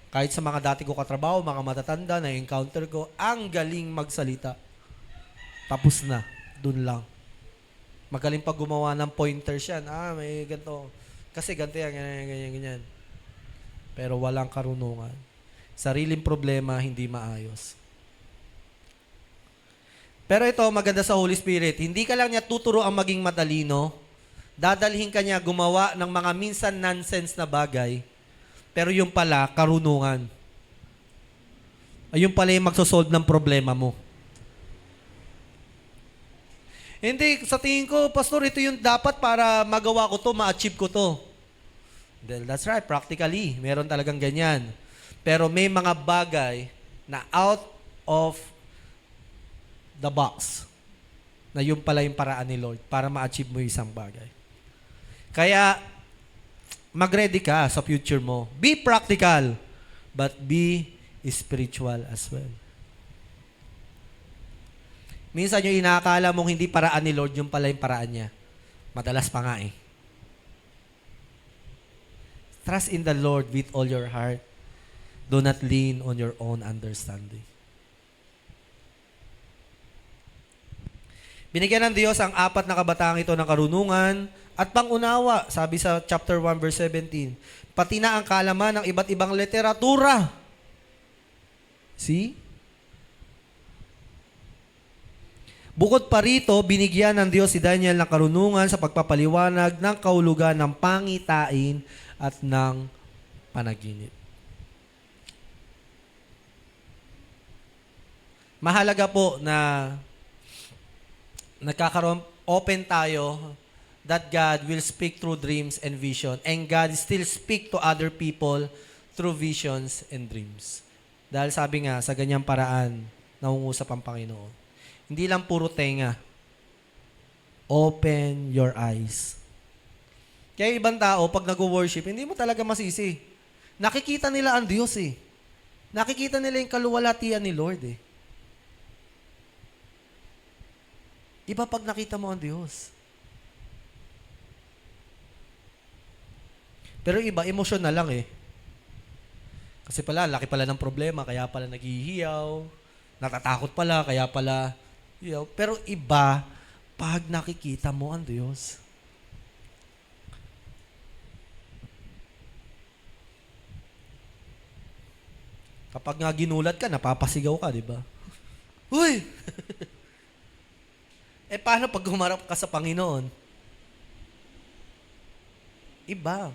Kahit sa mga dati ko katrabaho, mga matatanda, na-encounter ko, ang galing magsalita. Tapos na, dun lang. Magaling pag gumawa ng pointers yan. May ganito. Kasi ganito yan, ganyan. Pero walang karunungan. Sariling problema, hindi maayos. Pero ito, maganda sa Holy Spirit. Hindi ka lang niya tuturo ang maging matalino. Dadalhin ka niya gumawa ng mga minsan nonsense na bagay. Pero yung pala, karunungan. Ayun pala yung magsosolve ng problema mo. Hindi, sa tingin ko, Pastor, ito yung dapat para magawa ko to, ma-achieve ko to. Well, that's right, practically. Meron talagang ganyan. Pero may mga bagay na out of the box na yung pala yung paraan ni Lord para ma-achieve mo yung isang bagay. Kaya, mag-ready ka sa future mo. Be practical, but be spiritual as well. Minsan yung inaakala mong hindi paraan ni Lord, yung pala yung paraan niya. Madalas pa nga eh. Trust in the Lord with all your heart. Do not lean on your own understanding. Binigyan ng Diyos ang 4 na kabataang ito ng karunungan at pangunawa, sabi sa chapter 1 verse 17. Pati na ang kaalaman ng iba't ibang literatura. See? Bukod pa rito, binigyan ng Diyos si Daniel ng karunungan sa pagpapaliwanag ng kahulugan ng pangitain at ng panaginip. Mahalaga po na open tayo that God will speak through dreams and vision, and God still speak to other people through visions and dreams. Dahil sabi nga, sa ganyang paraan, nangungusap ang Panginoon. Hindi lang puro tenga. Open your eyes. Kaya ibang tao, pag nag-worship, hindi mo talaga masisi. Nakikita nila ang Diyos eh. Nakikita nila yung kaluwalhatian ni Lord eh. Iba pag nakita mo ang Diyos. Pero iba, emosyon na lang eh. Kasi pala, laki pala ng problema, kaya pala naghihiyaw, natatakot pala, kaya pala, pero iba, pag nakikita mo ang Diyos. Kapag nga ginulat ka, napapasigaw ka, di ba? Uy! Paano pag humarap ka sa Panginoon? Iba.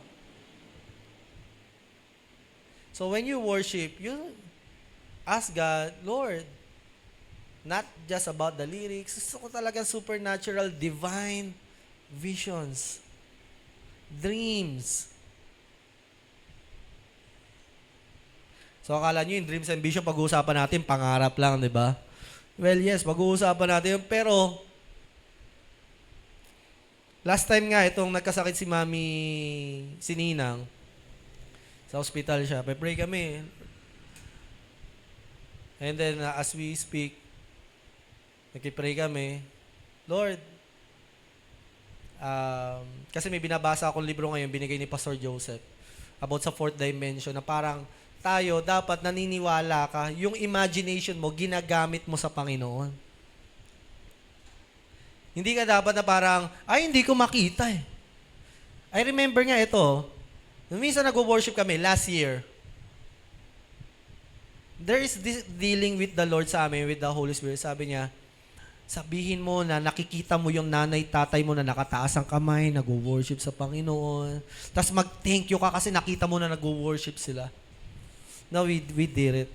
So when you worship, you ask God, Lord, not just about the lyrics, gusto ko talaga supernatural, divine visions, dreams. So akala nyo yung dreams and vision, pag-uusapan natin, pangarap lang, di ba? Well, yes, pag-uusapan natin yun, pero Last time nga, itong nagkasakit si Mami, si Ninang, sa hospital siya. Pray kami. And then, as we speak, nagkipray kami, Lord, kasi may binabasa akong libro ngayon, binigay ni Pastor Joseph, about sa fourth dimension, na parang tayo, dapat naniniwala ka, yung imagination mo, ginagamit mo sa Panginoon. Hindi ka dapat na parang, ay, hindi ko makita eh. I remember nga ito, nung minsan nag-worship kami, last year, there is this dealing with the Lord sa amin, with the Holy Spirit. Sabi niya, sabihin mo na nakikita mo yung nanay, tatay mo na nakataas ang kamay, nag-worship sa Panginoon. Tapos mag-thank you ka kasi nakita mo na nag-worship sila. Now, we did it.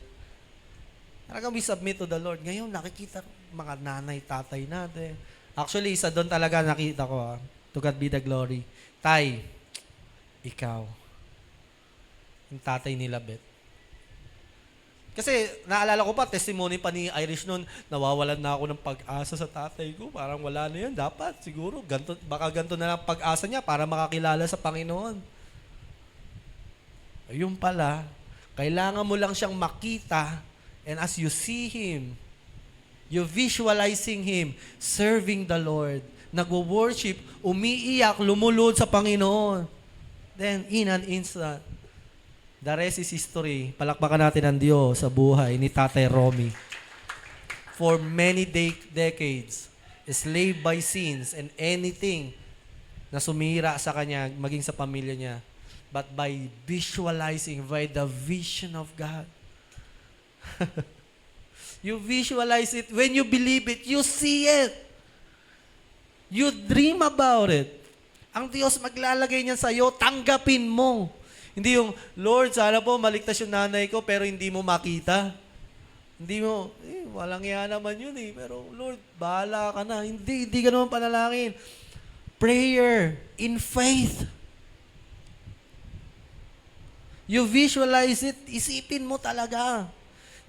Talagang we submit to the Lord. Ngayon, nakikita mga nanay, tatay natin. Actually, isa doon talaga nakita ko. To God be the glory. Tay, ikaw. Yung tatay nila, Beth. Kasi naalala ko pa, testimony pa ni Irish noon, nawawalan na ako ng pag-asa sa tatay ko. Parang wala na yan. Dapat, siguro, baka ganito na lang pag-asa niya para makakilala sa Panginoon. Ayun pala, kailangan mo lang siyang makita, and as you see Him, you visualizing Him, serving the Lord, nagwo-worship, umiiyak, lumulod sa Panginoon. Then, in an instant, the rest is history. Palakpakan natin ang Diyos sa buhay ni Tatay Romy. For many decades, enslaved by sins and anything na sumira sa kanya, maging sa pamilya niya. But by visualizing, by the vision of God. You visualize it. When you believe it, you see it. You dream about it. Ang Diyos maglalagay niyan sa iyo, tanggapin mo. Hindi yung, Lord, sana po maligtas yung nanay ko pero hindi mo makita. Hindi mo, walang iya naman yun eh. Pero Lord, bahala ka na. Hindi ka naman panalangin. Prayer in faith. You visualize it, isipin mo talaga.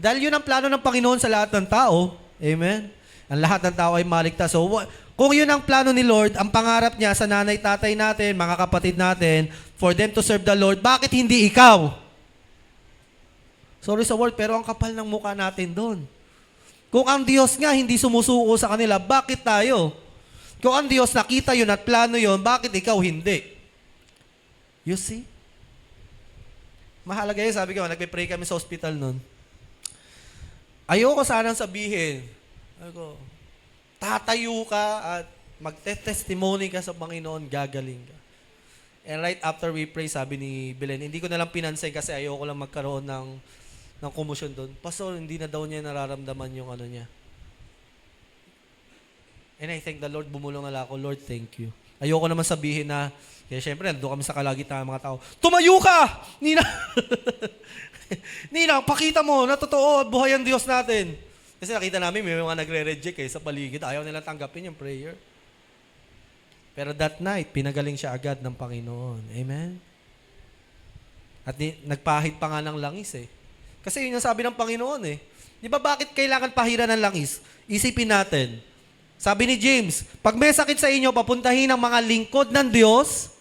Dahil yun ang plano ng Panginoon sa lahat ng tao. Amen? Ang lahat ng tao ay maligtas. So, kung yun ang plano ni Lord, ang pangarap niya sa nanay, tatay natin, mga kapatid natin, for them to serve the Lord, bakit hindi ikaw? Sorry sa word, pero ang kapal ng mukha natin doon. Kung ang Diyos nga hindi sumusuko sa kanila, bakit tayo? Kung ang Diyos nakita yun at plano yun, bakit ikaw hindi? You see? Mahalaga yun, sabi ko, nagpe-pray kami sa hospital noon. Ayoko sanang sabihin, tatayo ka at magte-testimony ka sa Panginoon, gagaling ka. And right after we pray, sabi ni Belen, hindi ko na lang pinansin kasi ayoko lang magkaroon ng commotion doon. Pastor, hindi na daw niya nararamdaman yung ano niya. And I thank the Lord, bumulong na ako, Lord, thank you. Ayoko naman sabihin na, kaya syempre, nandun kami sa kalagitnaan ng mga tao, tumayo ka! Nina! Nina, pakita mo na totoo, buhay ang Diyos natin. Kasi nakita namin, may mga nagre-reject sa paligid. Ayaw nilang tanggapin yung prayer. Pero that night, pinagaling siya agad ng Panginoon. Amen? At nagpahid pa nga ng langis eh. Kasi yun yung sabi ng Panginoon eh. Di ba bakit kailangan pahiran ng langis? Isipin natin. Sabi ni James, pag may sakit sa inyo, papuntahin ang mga lingkod ng Diyos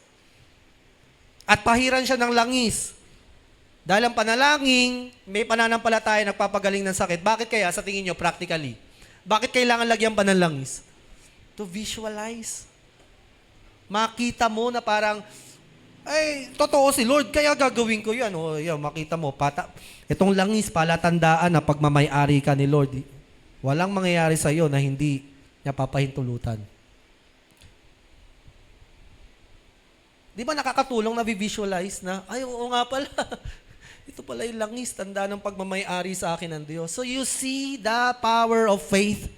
at pahiran siya ng langis. Dahil ang panalangin, may pananampalataya nagpapagaling ng sakit. Bakit kaya sa tingin nyo practically? Bakit kailangan lagyan pa ng langis? To visualize. Makita mo na parang, ay, totoo si Lord, kaya gagawin ko yan. O, yan, makita mo, itong langis, palatandaan na pagmamayari ka ni Lord. Walang mangyayari sa iyo na hindi niya papahintulutan. Di ba nakakatulong na visualize na, ay, oo nga pala. Ito pala yung langis, tanda ng pagmamayari sa akin ng Diyos. So you see the power of faith.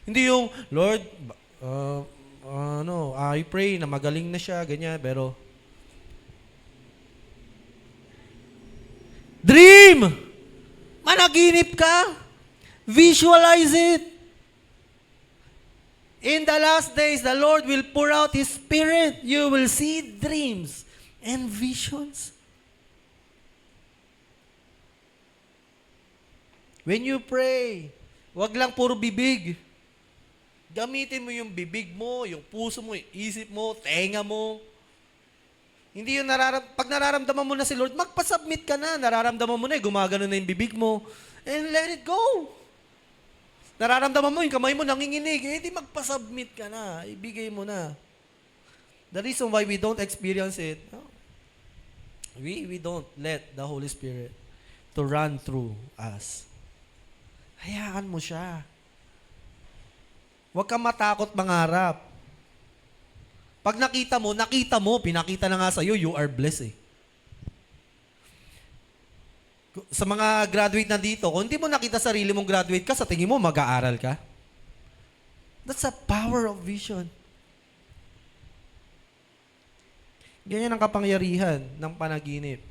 Hindi yung, Lord, I pray na magaling na siya, ganyan, pero dream! Managinip ka! Visualize it! In the last days, the Lord will pour out His Spirit. You will see dreams and visions. When you pray, wag lang puro bibig. Gamitin mo yung bibig mo, yung puso mo, yung isip mo, tenga mo. Hindi yung pag nararamdaman mo na si Lord, magpa-submit ka na. Nararamdaman mo na, gumagano na yung bibig mo. And let it go. Nararamdaman mo, yung kamay mo nanginginig. Hindi magpa-submit ka na. Ibigay mo na. The reason why we don't experience it, we don't let the Holy Spirit to run through us. Hayaan mo siya. Huwag kang matakot mangarap. Pag nakita mo, pinakita na nga sa'yo, you are blessed eh. Sa mga graduate na dito, kung hindi mo nakita sarili mong graduate ka, sa tingin mo, mag-aaral ka? That's a power of vision. Ganyan ang kapangyarihan ng panaginip.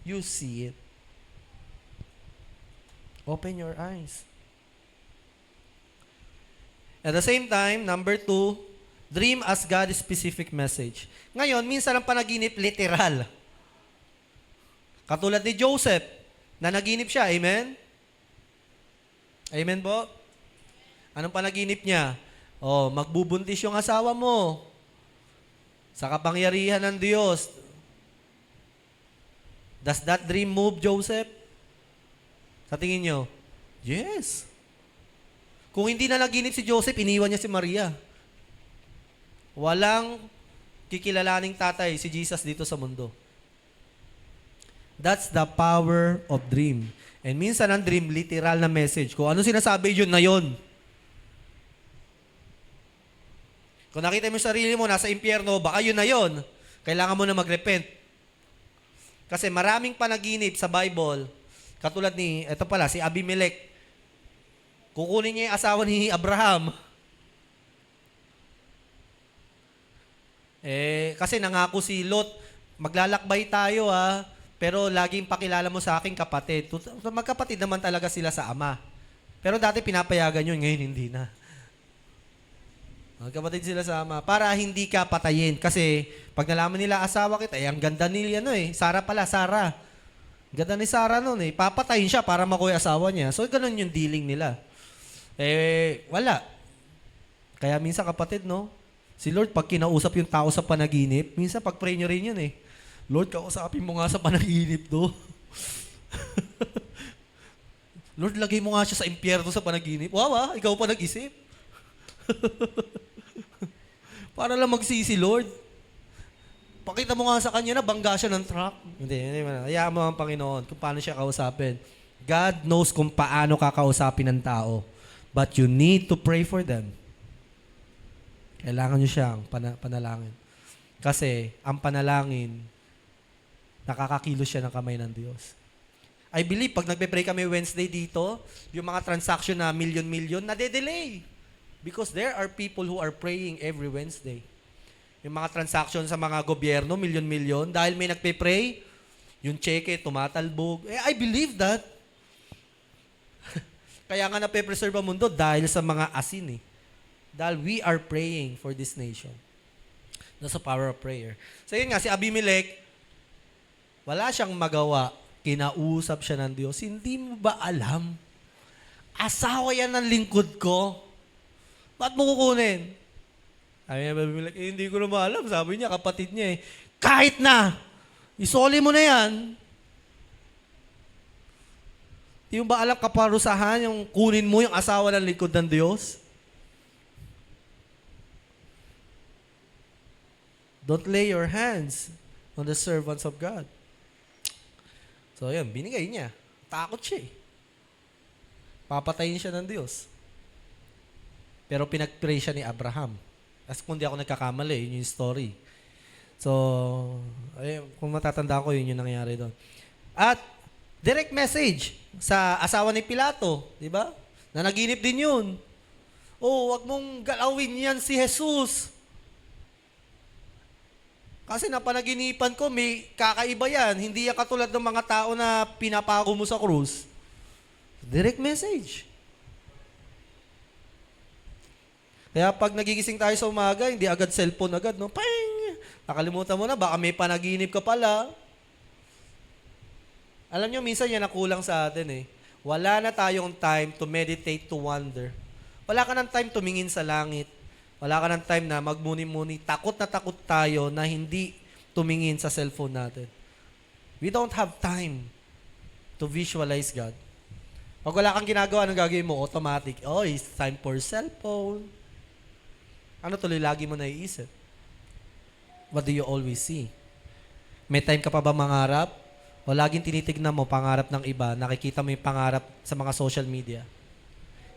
You see it. Open your eyes. At the same time, number 2, dream as God's specific message. Ngayon, minsan ang panaginip literal. Katulad ni Joseph, na naginip siya. Amen? Amen po? Anong panaginip niya? Magbubuntis yung asawa mo. Sa kapangyarihan ng Diyos. Does that dream move, Joseph? Sa tingin nyo? Yes. Kung hindi na naginip si Joseph, iniwan niya si Maria. Walang kikilalaning tatay si Jesus dito sa mundo. That's the power of dream. And minsan ang dream, literal na message. Kung ano sinasabi, yun na yun. Kung nakita mo yung sarili mo, nasa impyerno, baka yun na yun. Kailangan mo na mag-repent. Kasi maraming panaginip sa Bible, katulad ni, si Abimelech. Kukunin niya yung asawa ni Abraham. Kasi nangako si Lot, maglalakbay tayo pero laging pakilala mo sa aking kapatid. Magkapatid naman talaga sila sa ama. Pero dati pinapayagan yun, ngayon hindi na. Magkapatid sila sa ama. Para hindi ka patayin. Kasi pag nalaman nila asawa kita, ang ganda nila Sarah pala, Sarah. Ganda ni Sarah noon Papatayin siya para makuha asawa niya. So ganun yung dealing nila. Wala. Kaya minsan kapatid, si Lord, pag kinausap yung tao sa panaginip, minsan pag-pray nyo rin yun Lord, kausapin mo nga sa panaginip do. Lord, lagay mo nga siya sa impyerno sa panaginip. Wow, ikaw pa nag-isip. Para lang magsisi, Lord. Pakita mo nga sa kanya na bangga siya ng truck. Hindi. Hayaan mo ang Panginoon kung paano siya kausapin. God knows kung paano kakausapin ng tao. But you need to pray for them. Kailangan nyo siyang panalangin. Kasi ang panalangin, nakakakilos siya ng kamay ng Diyos. I believe, pag nagpe-pray kami Wednesday dito, yung mga transaction na million-million, nade-delay. Because there are people who are praying every Wednesday. Yung mga transaction sa mga gobyerno, million-million, dahil may nagpe-pray, yung cheque, tumatalbog. I believe that. Kaya nga nape-preserve ang mundo dahil sa mga asin Dahil we are praying for this nation. That's the power of prayer. So yun nga, si Abimelech, wala siyang magawa. Kinausap siya ng Diyos. Hindi mo ba alam? Asawa yan ng lingkod ko. Ba't mo kukunin? Sabi niya, Abimelech, hindi ko na maalam. Sabi niya, kapatid niya kahit na, isoli mo na yan. Di mo ba alam kaparusahan yung kunin mo yung asawa ng likod ng Diyos? Don't lay your hands on the servants of God. So, yun, binigay niya. Takot siya Papatayin siya ng Diyos. Pero pinag-pray siya ni Abraham. As kung di ako nagkakamali, yun yung story. So, kung matatandaan ko, yun yung nangyari doon. At, direct message sa asawa ni Pilato, di ba? Na naginip din yun. Wag mong galawin yan si Jesus. Kasi napanaginipan ko, may kakaiba yan. Hindi yan katulad ng mga tao na pinapako mo sa krus. Direct message. Kaya pag nagigising tayo sa umaga, hindi agad cellphone agad, Pang! Nakalimutan mo na, baka may panaginip ka pala. Alam nyo, minsan yan nakulang sa atin Wala na tayong time to meditate, to wonder. Wala ka ng time tumingin sa langit. Wala ka ng time na magmuni-muni. Takot na takot tayo na hindi tumingin sa cellphone natin. We don't have time to visualize God. Pag wala kang ginagawa, anong gagawin mo? Automatic. Oh, it's time for cellphone. Ano tuloy lagi mo naiisip? What do you always see? May time ka pa ba mangarap? O laging tinitignan mo pangarap ng iba, nakikita mo yung pangarap sa mga social media?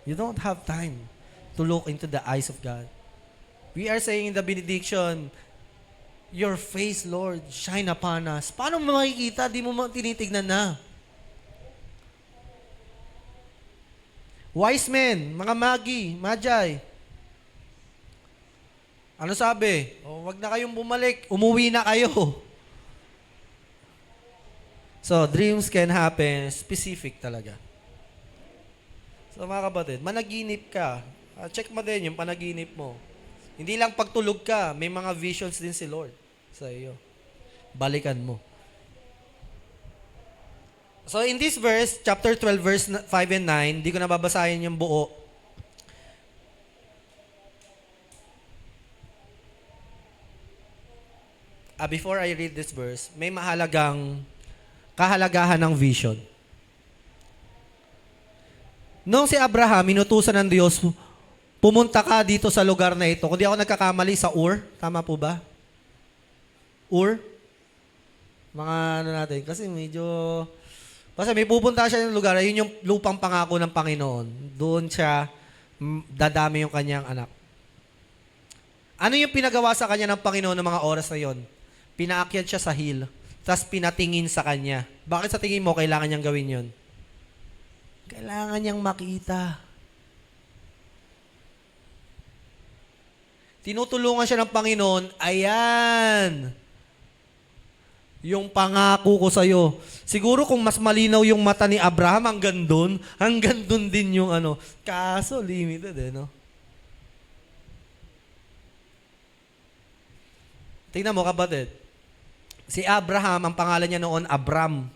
You don't have time to look into the eyes of God. We are saying in the benediction, your face, Lord, shine upon us. Paano mo makikita? Di mo tinitignan na. Wise men, mga magi, ano sabi? Oh, wag na kayong bumalik, umuwi na kayo. So, dreams can happen, specific talaga. So, mga kapatid, managinip ka. Check mo din yung panaginip mo. Hindi lang pagtulog ka, may mga visions din si Lord sa iyo. Balikan mo. So in this verse, chapter 12, verse 5 and 9, hindi ko na babasahin yung buo. Before I read this verse, may kahalagahan ng vision. Nung si Abraham, inutusan ng Diyos, pumunta ka dito sa lugar na ito. Kung di ako nagkakamali, sa Ur. Tama po ba? Ur? Mga ano natin. Kasi may pupunta siya ng lugar, yun yung lupang pangako ng Panginoon. Doon siya, dadami yung kanyang anak. Ano yung pinagawa sa kanya ng Panginoon ng mga oras na yon? Pinaakyat siya sa hill, tapos pinatingin sa kanya. Bakit sa tingin mo kailangan niyang gawin yon? Kailangan niyang makita. Tinutulungan siya ng Panginoon, ayan, yung pangako ko sa'yo. Siguro kung mas malinaw yung mata ni Abraham, hanggang dun din yung ano. Kaso, limited no? Tingnan mo, kapatid. Si Abraham, ang pangalan niya noon, Abram.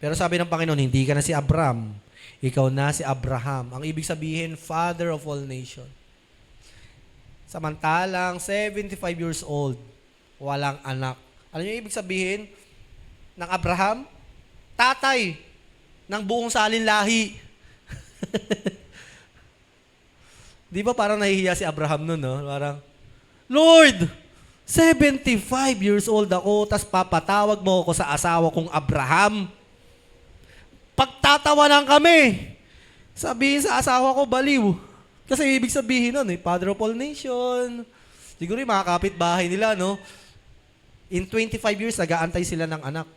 Pero sabi ng Panginoon, hindi ka na si Abram. Ikaw na si Abraham. Ang ibig sabihin, father of all nations. Samantalang, 75 years old, walang anak. Ano yung ibig sabihin ng Abraham? Tatay ng buong salin lahi. Di ba parang nahihiya si Abraham nun, no? Parang, Lord, 75 years old ako, tas papatawag mo ako sa asawa kong Abraham. Pagtatawanan kami. Sabihin sa asawa ko, baliw. Kasi ibig sabihin nun, father of all nation. Siguro yung mga kapitbahay nila, no? In 25 years, nag-aantay sila ng anak.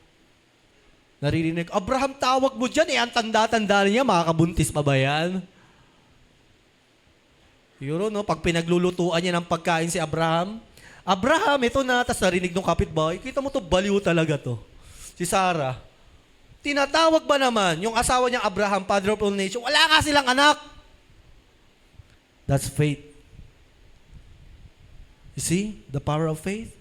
Naririnig, Abraham, tawag mo dyan, ang tanda-tanda niya, makakabuntis pa ba yan? Siguro, no? Pag pinaglulutuan niya ng pagkain si Abraham, ito na, tas narinig ng kapitbahay, kita mo to, baliw talaga to. Si Sarah, tinatawag ba naman yung asawa niyang Abraham, father of all nation, wala nga silang anak. That's faith. You see, the power of faith?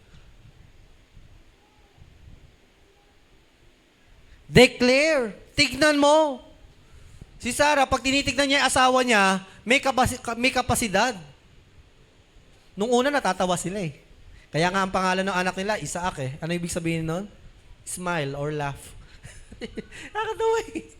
Declare. Tignan mo. Si Sarah, pag tinitignan niya yung asawa niya, may kapasidad. Nung una, natatawa sila eh. Kaya nga ang pangalan ng anak nila, Isaac eh. Ano ibig sabihin nun? Smile or laugh. Nakatawa eh.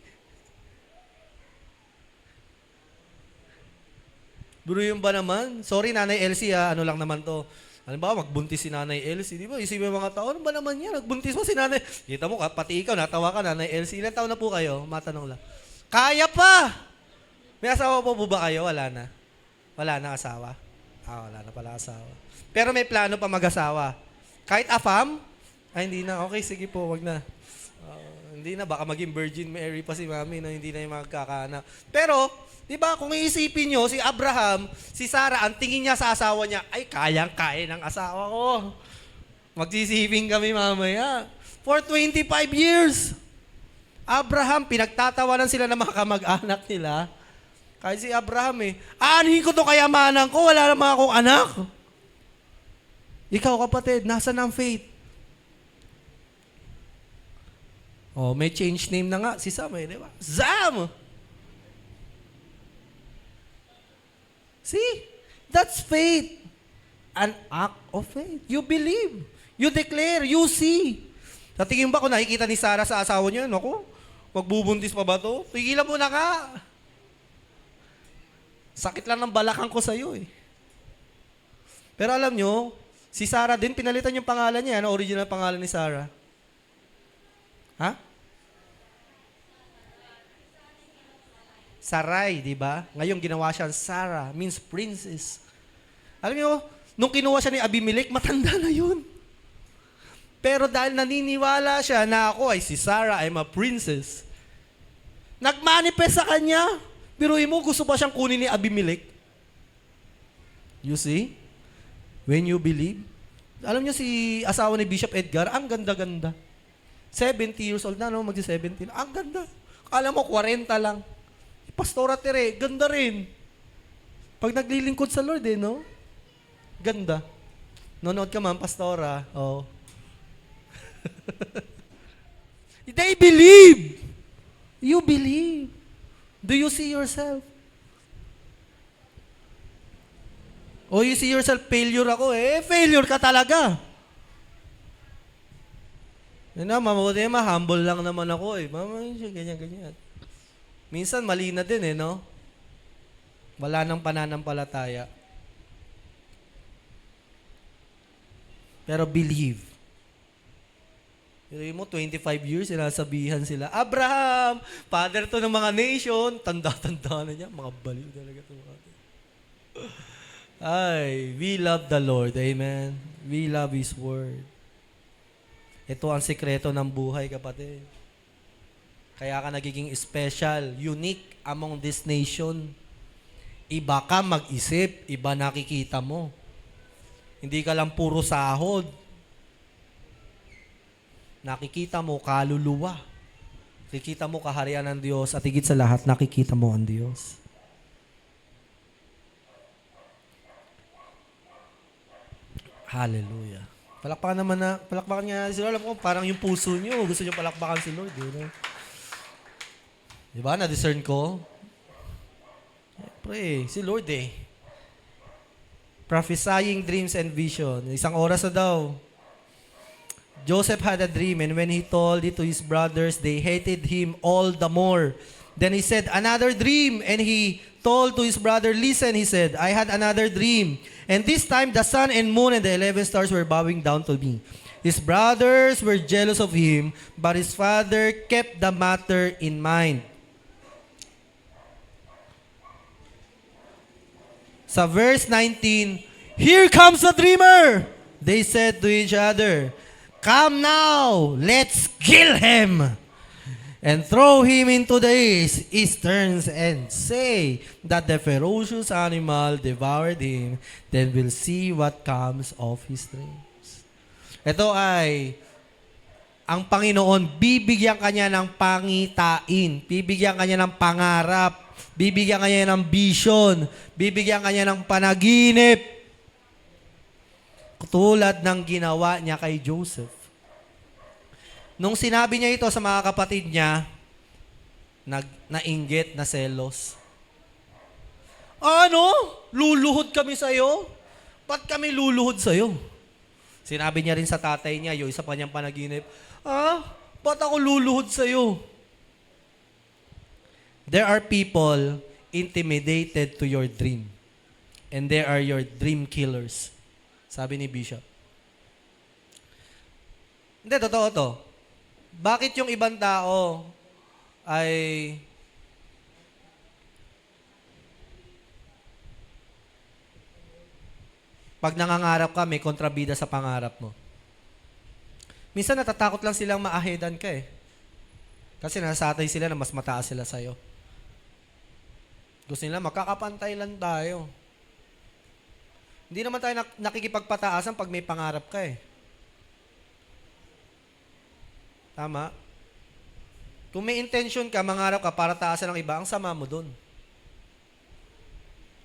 Bro yung ba naman? Sorry, Nanay Elsie ano lang naman to. Ano ba, magbuntis si Nanay Elsie, di ba? Isipin mga tao, ano ba naman yan? Nagbuntis mo si Nanay. Kita mo, pati ikaw, natawa ka, Nanay Elsie. Ilan taon na po kayo? Matanong lang. Kaya pa! May asawa po ba kayo? Wala na. Wala na asawa? Wala na pala asawa. Pero may plano pa mag-asawa. Kahit afam? Hindi na. Okay, sige po, wag na. Hindi na, baka maging Virgin Mary pa si Mami na hindi na yung magkakaanak. Pero, di ba, kung iisipin nyo, si Abraham, si Sarah, ang tingin niya sa asawa niya, ay, kayang-kaya ng asawa ko. Magsisiping kami mamaya. For 25 years. Abraham, pinagtatawanan sila ng mga kamag-anak nila. Kahit si Abraham aanhin ko to kayamanan ko, wala naman akong anak. Ikaw, kapatid, nasa ng faith? May change name na nga si Sam di ba? Zam! See? That's faith. An act of faith. You believe. You declare. You see. Sa tingin ba kung nakikita ni Sarah sa asawa niya, naku, magbubuntis pa ba to? Tigilan mo na nga. Sakit lang ng balakang ko sa'yo eh. Pero alam nyo, si Sarah din, pinalitan yung pangalan niya. Ano original pangalan ni Sarah? Ha? Sarai, di ba? Ngayon ginawa siya Sarah, means princess. Alam nyo, nung kinuha siya ni Abimelech, matanda na yun. Pero dahil naniniwala siya na ako ay si Sarah, I'm a princess, nagmanifest sa kanya. Biruin mo, gusto pa siyang kunin ni Abimelech. You see? When you believe. Alam niyo si asawa ni Bishop Edgar, ang ganda-ganda. 70 years old na, no? Magsi-70. Ang ganda. Kala mo, 40 lang. Pastora Tere, ganda rin. Pag naglilingkod sa Lord, no? Ganda. Nonood ka man, Pastora. Oh. They believe. You believe. Do you see yourself? O you see yourself, failure ako eh. Failure ka talaga. Yan na, mabuti humble lang naman ako eh. Mama, ganyan. Minsan mali na din eh, no? Wala nang pananampalataya. Pero believe. Pero mo, 25 years, sinasabihan sila, Abraham, father to ng mga nation. Tanda-tanda na niya. Mga baliw talaga ito. Ay, we love the Lord. Amen. We love His Word. Ito ang sikreto ng buhay, kapatid. Kaya ka nagiging special, unique among this nation. Iba ka mag-isip, iba nakikita mo. Hindi ka lang puro sahod. Nakikita mo kaluluwa. Nakikita mo kaharian ng Diyos at higit sa lahat, nakikita mo ang Diyos. Hallelujah. Palakpakan nga si Lord. Alam ko, parang yung puso niyo, gusto niyo palakpakan si Lord. Diba? Na-discern ko? Pray, si Lord eh. Prophesying dreams and vision. Isang oras na daw. Joseph had a dream, and when he told it to his brothers, they hated him all the more. Then he said, another dream, and he told to his brother, listen, he said, I had another dream, and this time the sun and moon and the 11 stars were bowing down to me. His brothers were jealous of him, but his father kept the matter in mind. Sa verse 19, here comes the dreamer! They said to each other, come now, let's kill him and throw him into the easterns and say that the ferocious animal devoured him, then we'll see what comes of his dreams. Ito ay, ang Panginoon, bibigyan kanya ng pangitain, bibigyan kanya ng pangarap, bibigyan kanya ng vision, bibigyan kanya ng panaginip, tulad ng ginawa niya kay Joseph. Nung sinabi niya ito sa mga kapatid niya, nainggit, na selos. Ano? Luluhod kami sa'yo? Ba't kami luluhod sa'yo? Sinabi niya rin sa tatay niya, yung isa pa niyang panaginip, ba't ako luluhod sa'yo? There are people intimidated to your dream. And there are your dream killers. Sabi ni Bishop. Hindi, totoo to. Bakit yung ibang tao ay pag nangangarap ka, may kontrabida sa pangarap mo? Minsan natatakot lang silang maahedan ka eh. Kasi nasatay sila na mas mataas sila sa'yo. Gusto nila, makakapantay lang tayo. Hindi naman tayo nakikipagpataasan pag may pangarap ka eh. Tama? Kung may intention ka, mangarap ka para taasan ng iba, ang sama mo dun.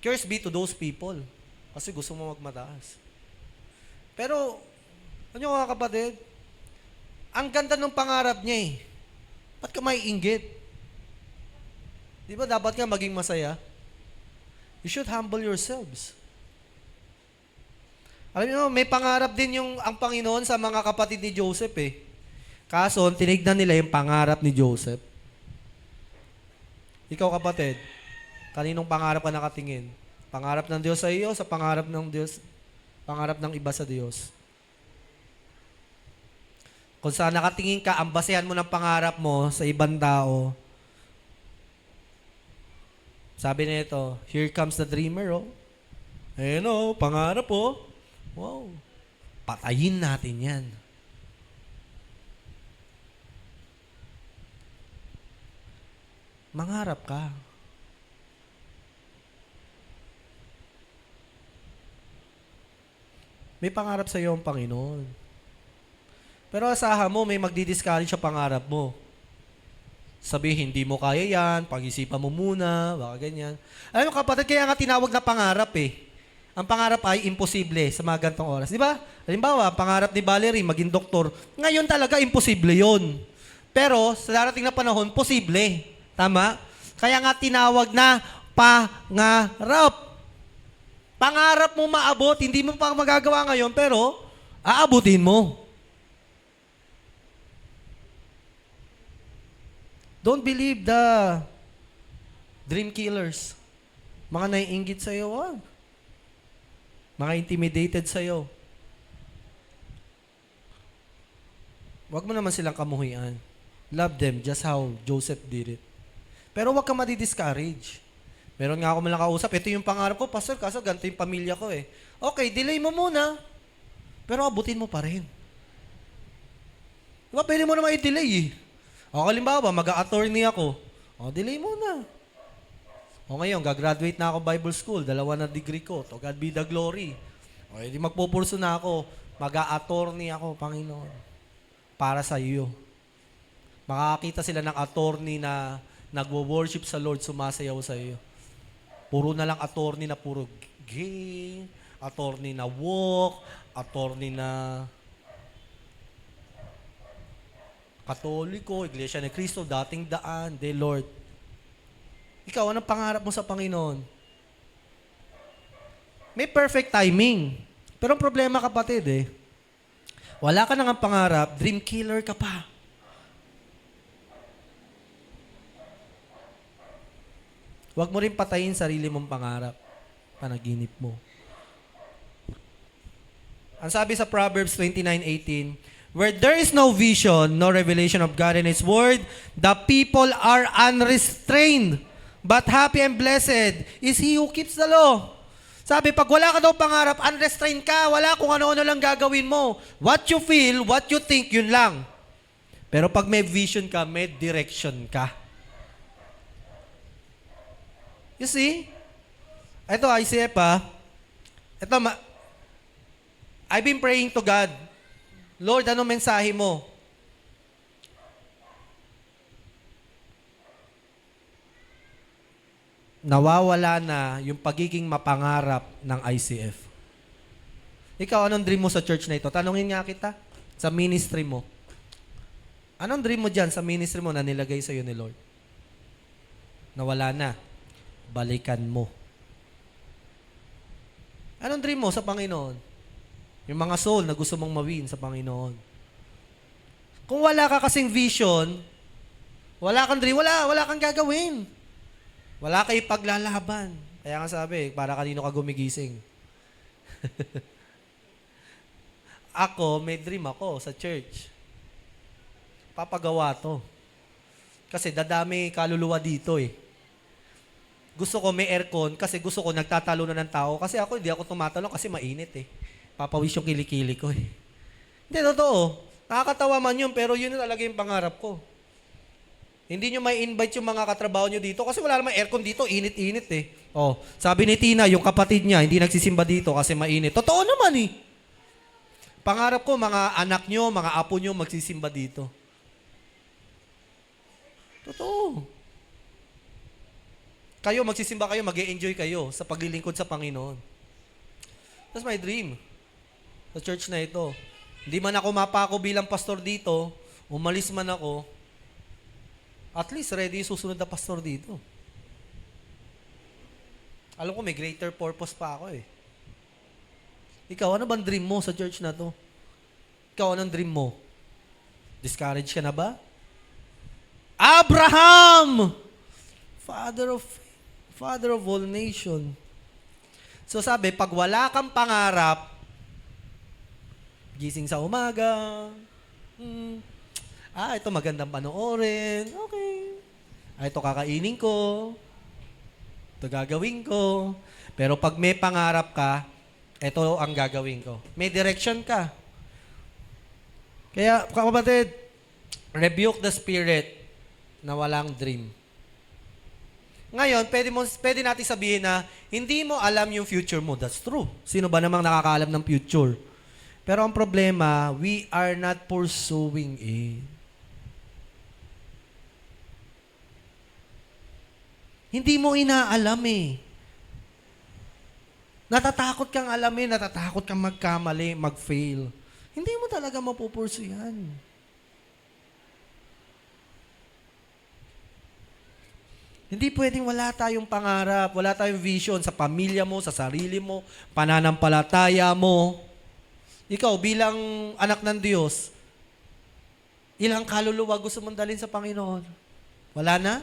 Curse be to those people. Kasi gusto mo magmataas. Pero, ano mga kapatid? Ang ganda ng pangarap niya eh. Ba't ka maiinggit? Di ba dapat nga maging masaya? You should humble yourselves. Alam niyo, may pangarap din ang Panginoon sa mga kapatid ni Joseph eh. Kaso, tinignan nila yung pangarap ni Joseph. Ikaw kapatid, kaninong pangarap ka nakatingin? Pangarap ng Diyos sa iyo, sa pangarap ng Diyos, pangarap ng iba sa Diyos. Kung saan nakatingin ka, ang basehan mo ng pangarap mo sa ibang tao. Sabi nito, here comes the dreamer, oh. Ayun, oh, pangarap, oh. Wow. Patayin natin yan. Mangarap ka. May pangarap sa iyo ang Panginoon. Pero asahan mo, may magdi-discourage sa pangarap mo. Sabihin, hindi mo kaya yan, pag-isipan mo muna, baka ganyan. Alam mo kapatid, kaya nga tinawag na pangarap eh. Ang pangarap ay imposible sa mga gantong oras. Di ba? Halimbawa, pangarap ni Valerie, maging doktor. Ngayon talaga, imposible yon. Pero, sa darating na panahon, posible. Tama? Kaya nga tinawag na pangarap. Pangarap mo maabot, hindi mo pa magagawa ngayon, pero aabutin mo. Don't believe the dream killers. Mga naiinggit sa'yo, wag. Mga intimidated sa'yo. Huwag mo naman silang kamuhian. Love them just how Joseph did it. Pero huwag ka madi-discourage. Meron nga ako malang kausap, ito yung pangarap ko, Pastor, kaso ganito yung pamilya ko eh. Okay, delay mo muna. Pero abutin mo pa rin. Diba, pwede mo naman i-delay eh. O halimbawa, mag-a-attorney ako. O, delay muna. O ngayon, gagraduate na ako Bible School, 2 na degree ko. To God be the glory. O, hindi magpupurso na ako. Mag-a-attorney ako, Panginoon. Para sa iyo. Makakita sila ng attorney na nagwo-worship sa Lord, sumasayaw sa iyo. Puro na lang attorney na puro gay, attorney na walk, attorney na Katoliko, Iglesia ni Cristo, dating daan, de Lord. Ikaw, anong pangarap mo sa Panginoon? May perfect timing. Pero ang problema, kapatid, wala ka nang pangarap, dream killer ka pa. Huwag mo rin patayin sarili mong pangarap, panaginip mo. Ang sabi sa Proverbs 29:18, where there is no vision, no revelation of God in His Word, the people are unrestrained. But happy and blessed is he who keeps the law. Sabi, pag wala ka daw pangarap, unrestrained ka, wala kung ano-ano lang gagawin mo. What you feel, what you think, yun lang. Pero pag may vision ka, may direction ka. You see? Ito, ICF Ito, I've been praying to God. Lord, anong mensahe mo? Nawawala na yung pagiging mapangarap ng ICF. Ikaw, anong dream mo sa church na ito? Tanungin nga kita. Sa ministry mo. Anong dream mo dyan sa ministry mo na nilagay sa iyo ni Lord? Nawala na. Balikan mo. Anong dream mo sa Panginoon? Yung mga soul na gusto mong mawin sa Panginoon. Kung wala ka kasing vision, wala kang dream, wala kang gagawin. Wala kayo paglalaban. Kaya nga sabi, para kanino ka gumigising. Ako, may dream ako sa church. Papagawa to. Kasi dadami kaluluwa dito eh. Gusto ko may aircon kasi gusto ko nagtatalo na ng tao. Kasi ako, hindi ako tumatalon kasi mainit eh. Papawis yung kilikili ko eh. Hindi, totoo. Nakakatawa man yun, pero yun na talaga yung pangarap ko. Hindi nyo may invite yung mga katrabaho nyo dito kasi wala naman aircon dito, init-init eh. Oh, sabi ni Tina, yung kapatid niya, hindi nagsisimba dito kasi mainit. Totoo naman eh. Pangarap ko, mga anak nyo, mga apo nyo magsisimba dito. Totoo. Kayo, magsisimba kayo, mag-e-enjoy kayo sa paglilingkod sa Panginoon. That's my dream. Sa church na ito. Hindi man ako mapako bilang pastor dito, umalis man ako, at least ready susunod na pastor dito. Alam ko may greater purpose pa ako eh. Ikaw, ano bang dream mo sa church na to? Ikaw, anong dream mo? Discouraged ka na ba? Abraham! Father of all nation. So sabi, pag wala kang pangarap, gising sa umaga, ito magandang panoorin, okay. Ito kakainin ko, ito gagawin ko. Pero pag may pangarap ka, ito ang gagawin ko. May direction ka. Kaya, kapatid, rebuke the spirit na walang dream. Ngayon, pwede natin sabihin na hindi mo alam yung future mo. That's true. Sino ba namang nakakaalam ng future? Pero ang problema, we are not pursuing it. Hindi mo inaalam eh. Natatakot kang alamin, natatakot kang magkamali, mag-fail. Hindi mo talaga mapupurso yan. Hindi pwedeng wala tayong pangarap, wala tayong vision sa pamilya mo, sa sarili mo, pananampalataya mo. Ikaw bilang anak ng Diyos, ilang kaluluwa gusto mong dalhin sa Panginoon? Wala na?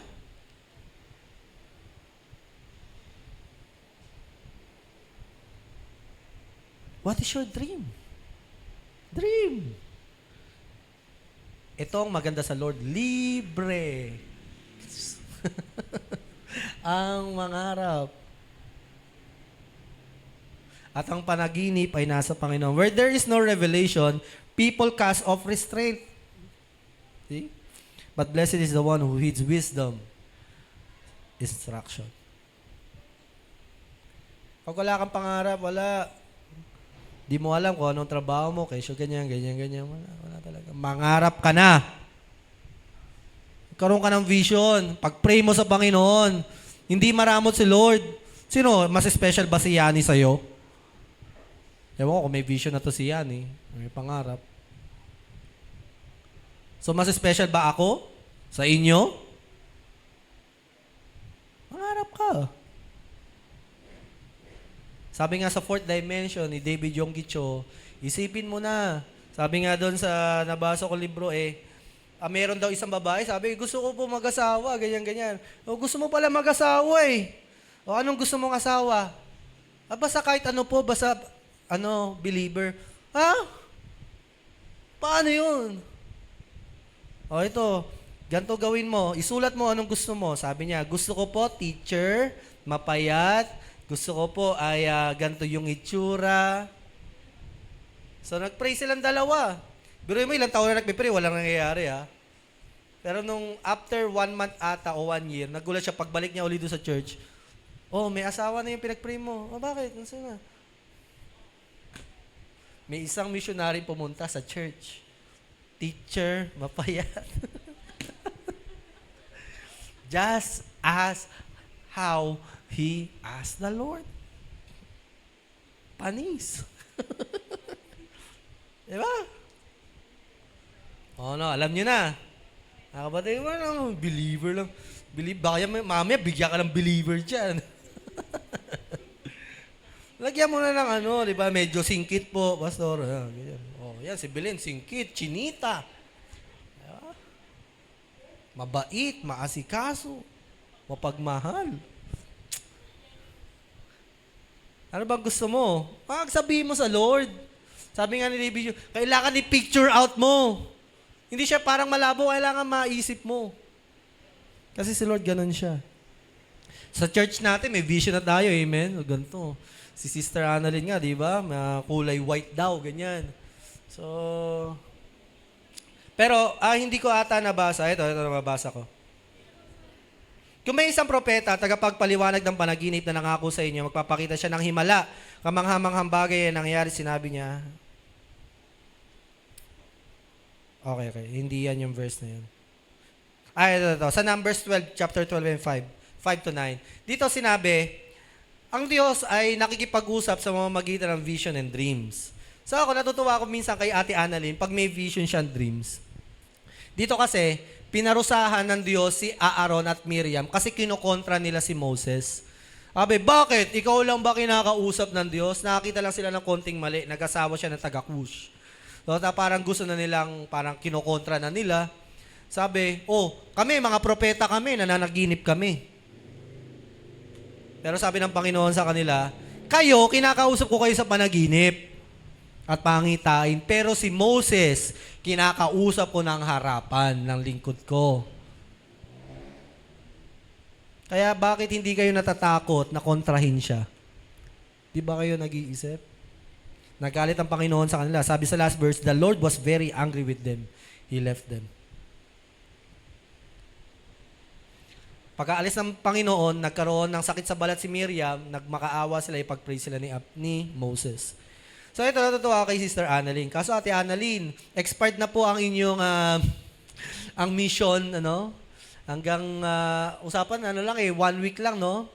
What is your dream? Dream. Ito ang maganda sa Lord, libre. Ang mangarap. At ang panaginip ay nasa Panginoon. Where there is no revelation, people cast off restraint. See? But blessed is the one who heeds wisdom, instruction. Pag wala kang pangarap, wala. Di mo alam kung anong trabaho mo, kesyo ganyan. Wala talaga. Mangarap ka na. Karoon ka ng vision. Pag-pray mo sa Panginoon, hindi maramot si Lord. Sino? Mas special ba si Yani sa'yo? Ewan ko kung may vision na to si Yani. May pangarap. So, mas special ba ako? Sa inyo? Mangarap ka. Sabi nga sa fourth dimension ni David Yonggi-Cho, isipin mo na. Sabi nga doon sa nabasa ko libro meron daw isang babae, sabi, gusto ko po mag-asawa, ganyan. O, gusto mo pala mag-asawa eh. O, anong gusto mong asawa? Basta kahit ano po, basta, believer. Ha? Paano yun? O, ito, ganito gawin mo. Isulat mo anong gusto mo. Sabi niya, gusto ko po, teacher, mapayat, gusto ko po ay ganito yung itsura. So, nag-pray silang dalawa. Pero mo, ilang taon na nagpipray, walang nangyayari ha. Pero nung after 1 month ata o 1 year, nagulat siya pagbalik niya ulit doon sa church. Oh, may asawa na yung pinag-pray mo. Oh, bakit? Nasaan na? May isang missionary pumunta sa church. Teacher, mapayat. Just as how he asked the Lord. Panis. Diba? Alam nyo na. Nakapatay mo lang, believer lang. Baka yan, mamaya, bigyan ka ng believer dyan. Lagyan mo na ng di ba, medyo singkit po, pastor. Yan, si Belen, singkit, chinita. Diba? Mabait, maasikaso, mapagmahal. Ano bang gusto mo? Sabihin mo sa Lord. Sabi nga ni David, kailangan i-picture out mo. Hindi siya parang malabo, kailangan maisip mo. Kasi si Lord ganun siya. Sa church natin, may vision na tayo, amen? O ganito. Si Sister Annalyn nga, di ba? Kulay white daw, ganyan. So, pero hindi ko ata nabasa. Ito nababasa ko. Kung may isang propeta, tagapagpaliwanag ng panaginip na nangako sa inyo, magpapakita siya ng himala, kamanghamanghang bagay na nangyari, sinabi niya. Okay. Hindi yan yung verse na yun. Ito. Sa Numbers 12, chapter 12 and 5 to 9. Dito sinabi, ang Diyos ay nakikipag-usap sa mamamagitan ng vision and dreams. So ako, natutuwa ako minsan kay Ate Annalyn pag may vision siya and dreams. Dito kasi, pinarusahan ng Diyos si Aaron at Miriam kasi kinokontra nila si Moses. Sabi, bakit? Ikaw lang ba kinakausap ng Diyos? Nakakita lang sila ng konting mali. Nag-asawa siya ng taga-Kush. So, parang gusto na nilang, parang kinokontra na nila. Sabi, kami, mga propeta kami, nananaginip kami. Pero sabi ng Panginoon sa kanila, kayo, kinakausap ko kayo sa panaginip at pangitain. Pero si Moses, kinakausap ko ng harapan ng lingkod ko. Kaya bakit hindi kayo natatakot na kontrahin siya? Di ba kayo nag-iisip? Nagalit ang Panginoon sa kanila. Sabi sa last verse, the Lord was very angry with them. He left them. Pagkaalis ng Panginoon, nagkaroon ng sakit sa balat si Miriam, nagmakaawa sila, ipag-pray sila ni Moses. So ito, natutuwa kay Sister Annalyn. Kaso Ate Annalyn, expired na po ang inyong ang mission, hanggang usapan, 1 week lang, no?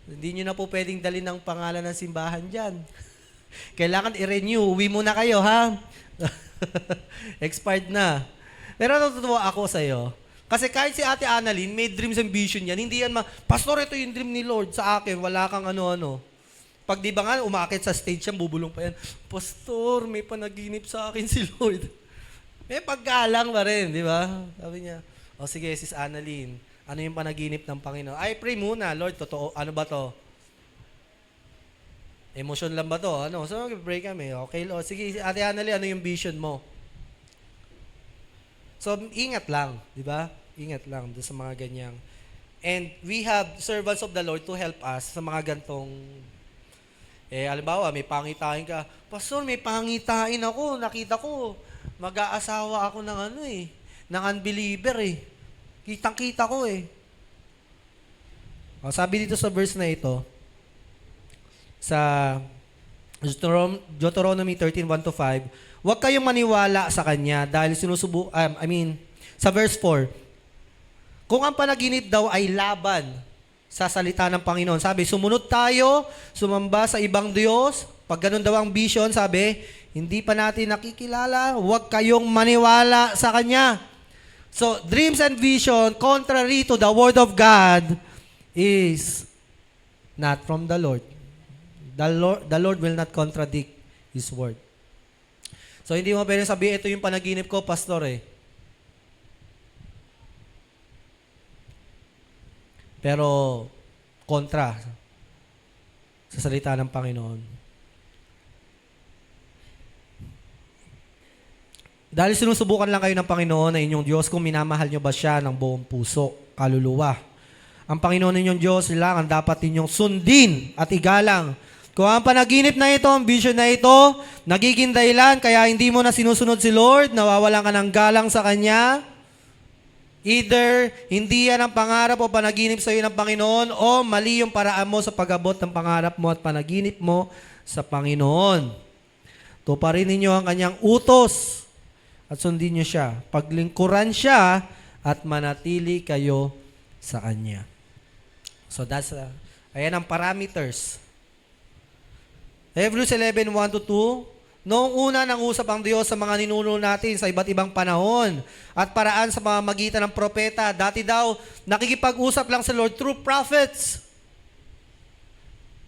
Hindi nyo na po pwedeng dalhin ng pangalan ng simbahan dyan. Kailangan i-renew. Uwi muna kayo, ha? Expired na. Pero natutuwa ako sa'yo. Kasi kahit si Ate Annalyn, may dreams and vision yan. Hindi yan Pastor, ito yung dream ni Lord sa akin. Wala kang ano-ano. Pag di ba nga, umakit sa stage yan, bubulong pa yan. Pastor, may panaginip sa akin si Lord. May paggalang pa rin, di ba? Sabi niya, sige, Sis Annalyn, ano yung panaginip ng Panginoon? Ay, pray muna, Lord, totoo, ano ba to? Emosyon lang ba to? So, mag-pray kami. Okay, Lord. Sige, Ate Annalyn, ano yung vision mo? So, ingat lang, di ba? Ingat lang doon sa mga ganyang. And we have servants of the Lord to help us sa mga gantong, halimbawa, may pangitain ka. Pastor, may pangitain ako. Nakita ko, mag-aasawa ako ng ng unbeliever Kitang-kita ko sabi dito sa verse na ito, sa Deuteronomy 13:1-5, huwag kayong maniwala sa kanya dahil sa verse 4, kung ang panaginip daw ay laban sa salita ng Panginoon, sabi, sumunod tayo, sumamba sa ibang Diyos, pag ganun daw ang vision, sabi, hindi pa natin nakikilala, huwag kayong maniwala sa kanya. So, dreams and vision, contrary to the Word of God, is not from the Lord. The Lord will not contradict His Word. So, hindi mo pwede sabihin, ito yung panaginip ko, Pastor Pero, kontra sa salita ng Panginoon. Dahil sinusubukan lang kayo ng Panginoon na inyong Diyos kung minamahal nyo ba siya ng buong puso, kaluluwa. Ang Panginoon ninyong Diyos lang ang dapat ninyong sundin at igalang. Kung ang panaginip na ito, ang vision na ito, nagiging dahilan kaya hindi mo na sinusunod si Lord, nawawalan ka ng galang sa Kanya, either hindi yan ang pangarap o panaginip sa iyo ng Panginoon o mali yung paraan mo sa pag-abot ng pangarap mo at panaginip mo sa Panginoon. Tuparin ninyo ang Kanyang utos at sundin nyo siya. Paglingkuran siya at manatili kayo sa Kanya. So that's, ayan ang parameters. Hebrews 11:1-2, noong una nang usap ang Diyos sa mga ninuno natin sa iba't ibang panahon at paraan sa pamamagitan ng propeta. Dati daw, nakikipag-usap lang sa Lord through prophets,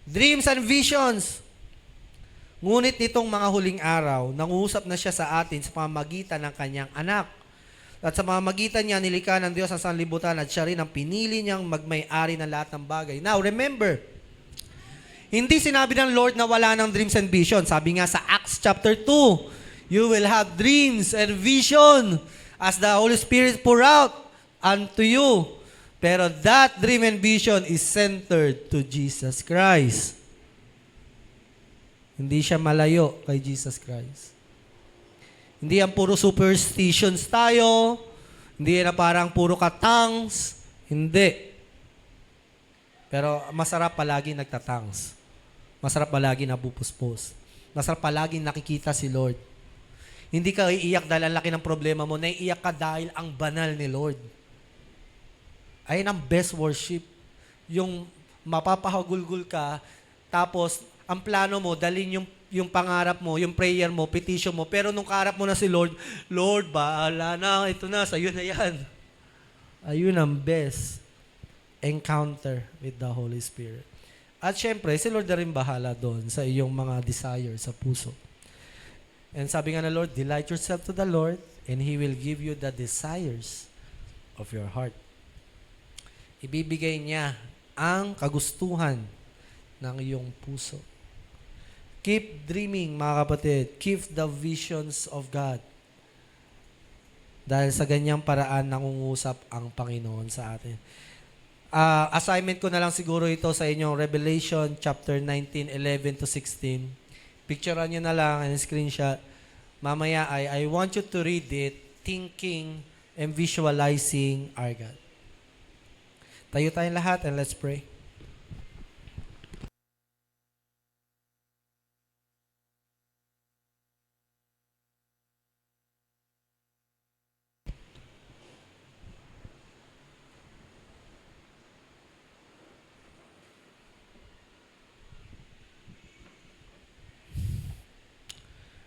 dreams and visions. Ngunit nitong mga huling araw, nangusap na siya sa atin sa pamamagitan ng kanyang anak. At sa pamamagitan niya, nilikha ng Diyos ang sanlibutan at siya rin ang pinili niyang magmay-ari ng lahat ng bagay. Now, remember, hindi sinabi ng Lord na wala ng dreams and vision. Sabi nga sa Acts chapter 2, you will have dreams and vision as the Holy Spirit pour out unto you. Pero that dream and vision is centered to Jesus Christ. Hindi siya malayo kay Jesus Christ. Hindi yan puro superstitions tayo. Hindi yan na parang puro katangs. Hindi. Pero masarap palagi nagtatangs. Masarap palagi napupuspos. Masarap palagi nakikita si Lord. Hindi ka iiyak dahil ang laki ng problema mo. Naiiyak ka dahil ang banal ni Lord. Ayun ang best worship. Yung mapapahagulgul ka, tapos ang plano mo, dalhin yung pangarap mo, yung prayer mo, petition mo, pero nung kaharap mo na si Lord, Lord, bahala na, ito na, sa'yo na yan. Ayun ang best encounter with the Holy Spirit. At syempre, si Lord na rin bahala doon sa iyong mga desire sa puso. And sabi nga na Lord, delight yourself to the Lord and He will give you the desires of your heart. Ibibigay niya ang kagustuhan ng iyong puso. Keep dreaming, mga kapatid. Keep the visions of God. Dahil sa ganyang paraan, nangungusap ang Panginoon sa atin. Assignment ko na lang siguro ito sa inyong Revelation chapter 19, 11 to 16. Picturean nyo na lang and screenshot. Mamaya I want you to read it, thinking and visualizing our God. Tayo tayong lahat and let's pray.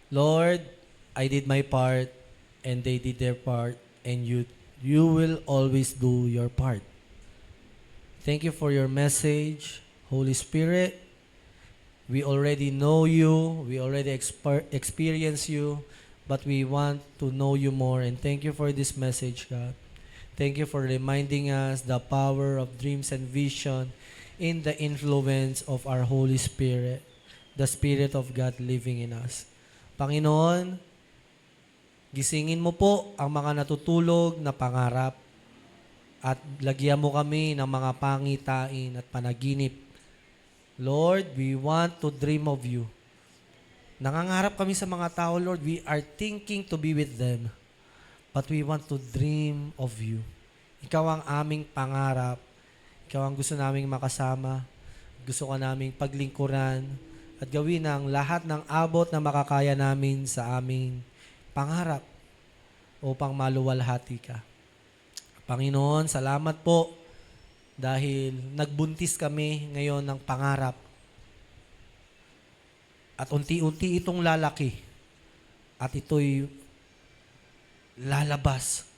Lord, I did my part and they did their part and you will always do your part. Thank you for your message, Holy Spirit. We already know you, we already experience you, but we want to know you more. And thank you for this message, God. Thank you for reminding us the power of dreams and vision in the influence of our Holy Spirit, the Spirit of God living in us. Panginoon, gisingin mo po ang mga natutulog na pangarap at lagyan mo kami ng mga pangitain at panaginip. Lord, we want to dream of you. Nangangarap kami sa mga tao, Lord. We are thinking to be with them. But we want to dream of you. Ikaw ang aming pangarap. Ikaw ang gusto naming makasama. Gusto ka naming paglingkuran at gawin ang lahat ng abot na makakaya namin sa aming pangarap upang maluwalhati ka. Panginoon, salamat po dahil nagbuntis kami ngayon ng pangarap at unti-unti itong lalaki at ito'y lalabas.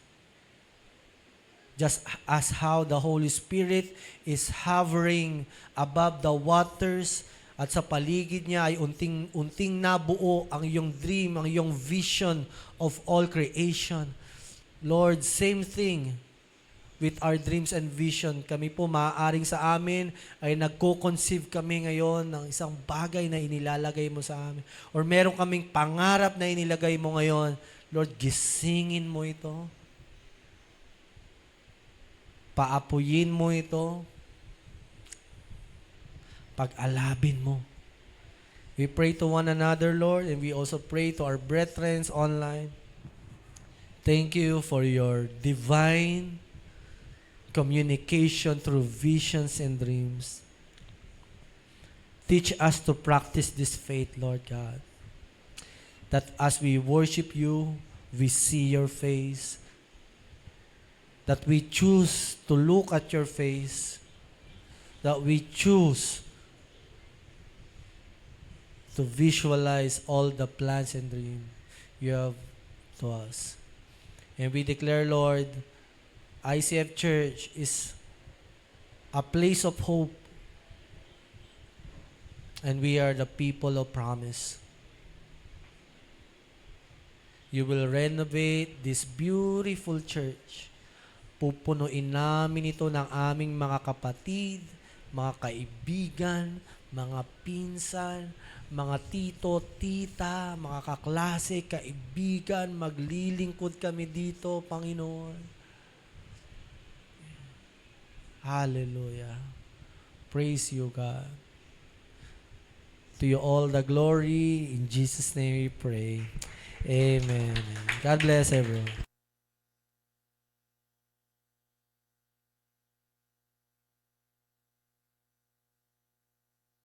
Just as how the Holy Spirit is hovering above the waters at sa paligid niya ay unting nabuo ang iyong dream, ang iyong vision of all creation. Lord, same thing with our dreams and vision. Kami po maaaring sa amin ay nagko-conceive kami ngayon ng isang bagay na inilalagay mo sa amin. Or meron kaming pangarap na inilagay mo ngayon. Lord, gisingin mo ito. Paapuyin mo ito. Pag-alabin mo. We pray to one another, Lord, and we also pray to our brethren online. Thank you for your divine communication through visions and dreams. Teach us to practice this faith, Lord God. That as we worship you, we see your face. That we choose to look at your face. That we choose to visualize all the plans and dreams you have to us. And we declare, Lord, ICF Church is a place of hope. And we are the people of promise. You will renovate this beautiful church. Pupunuin namin ito ng aming mga kapatid, mga kaibigan, mga pinsan, mga tito, tita, mga kaklase, kaibigan, maglilingkod kami dito, Panginoon. Hallelujah. Praise you, God. To you all the glory. In Jesus' name we pray. Amen. God bless everyone.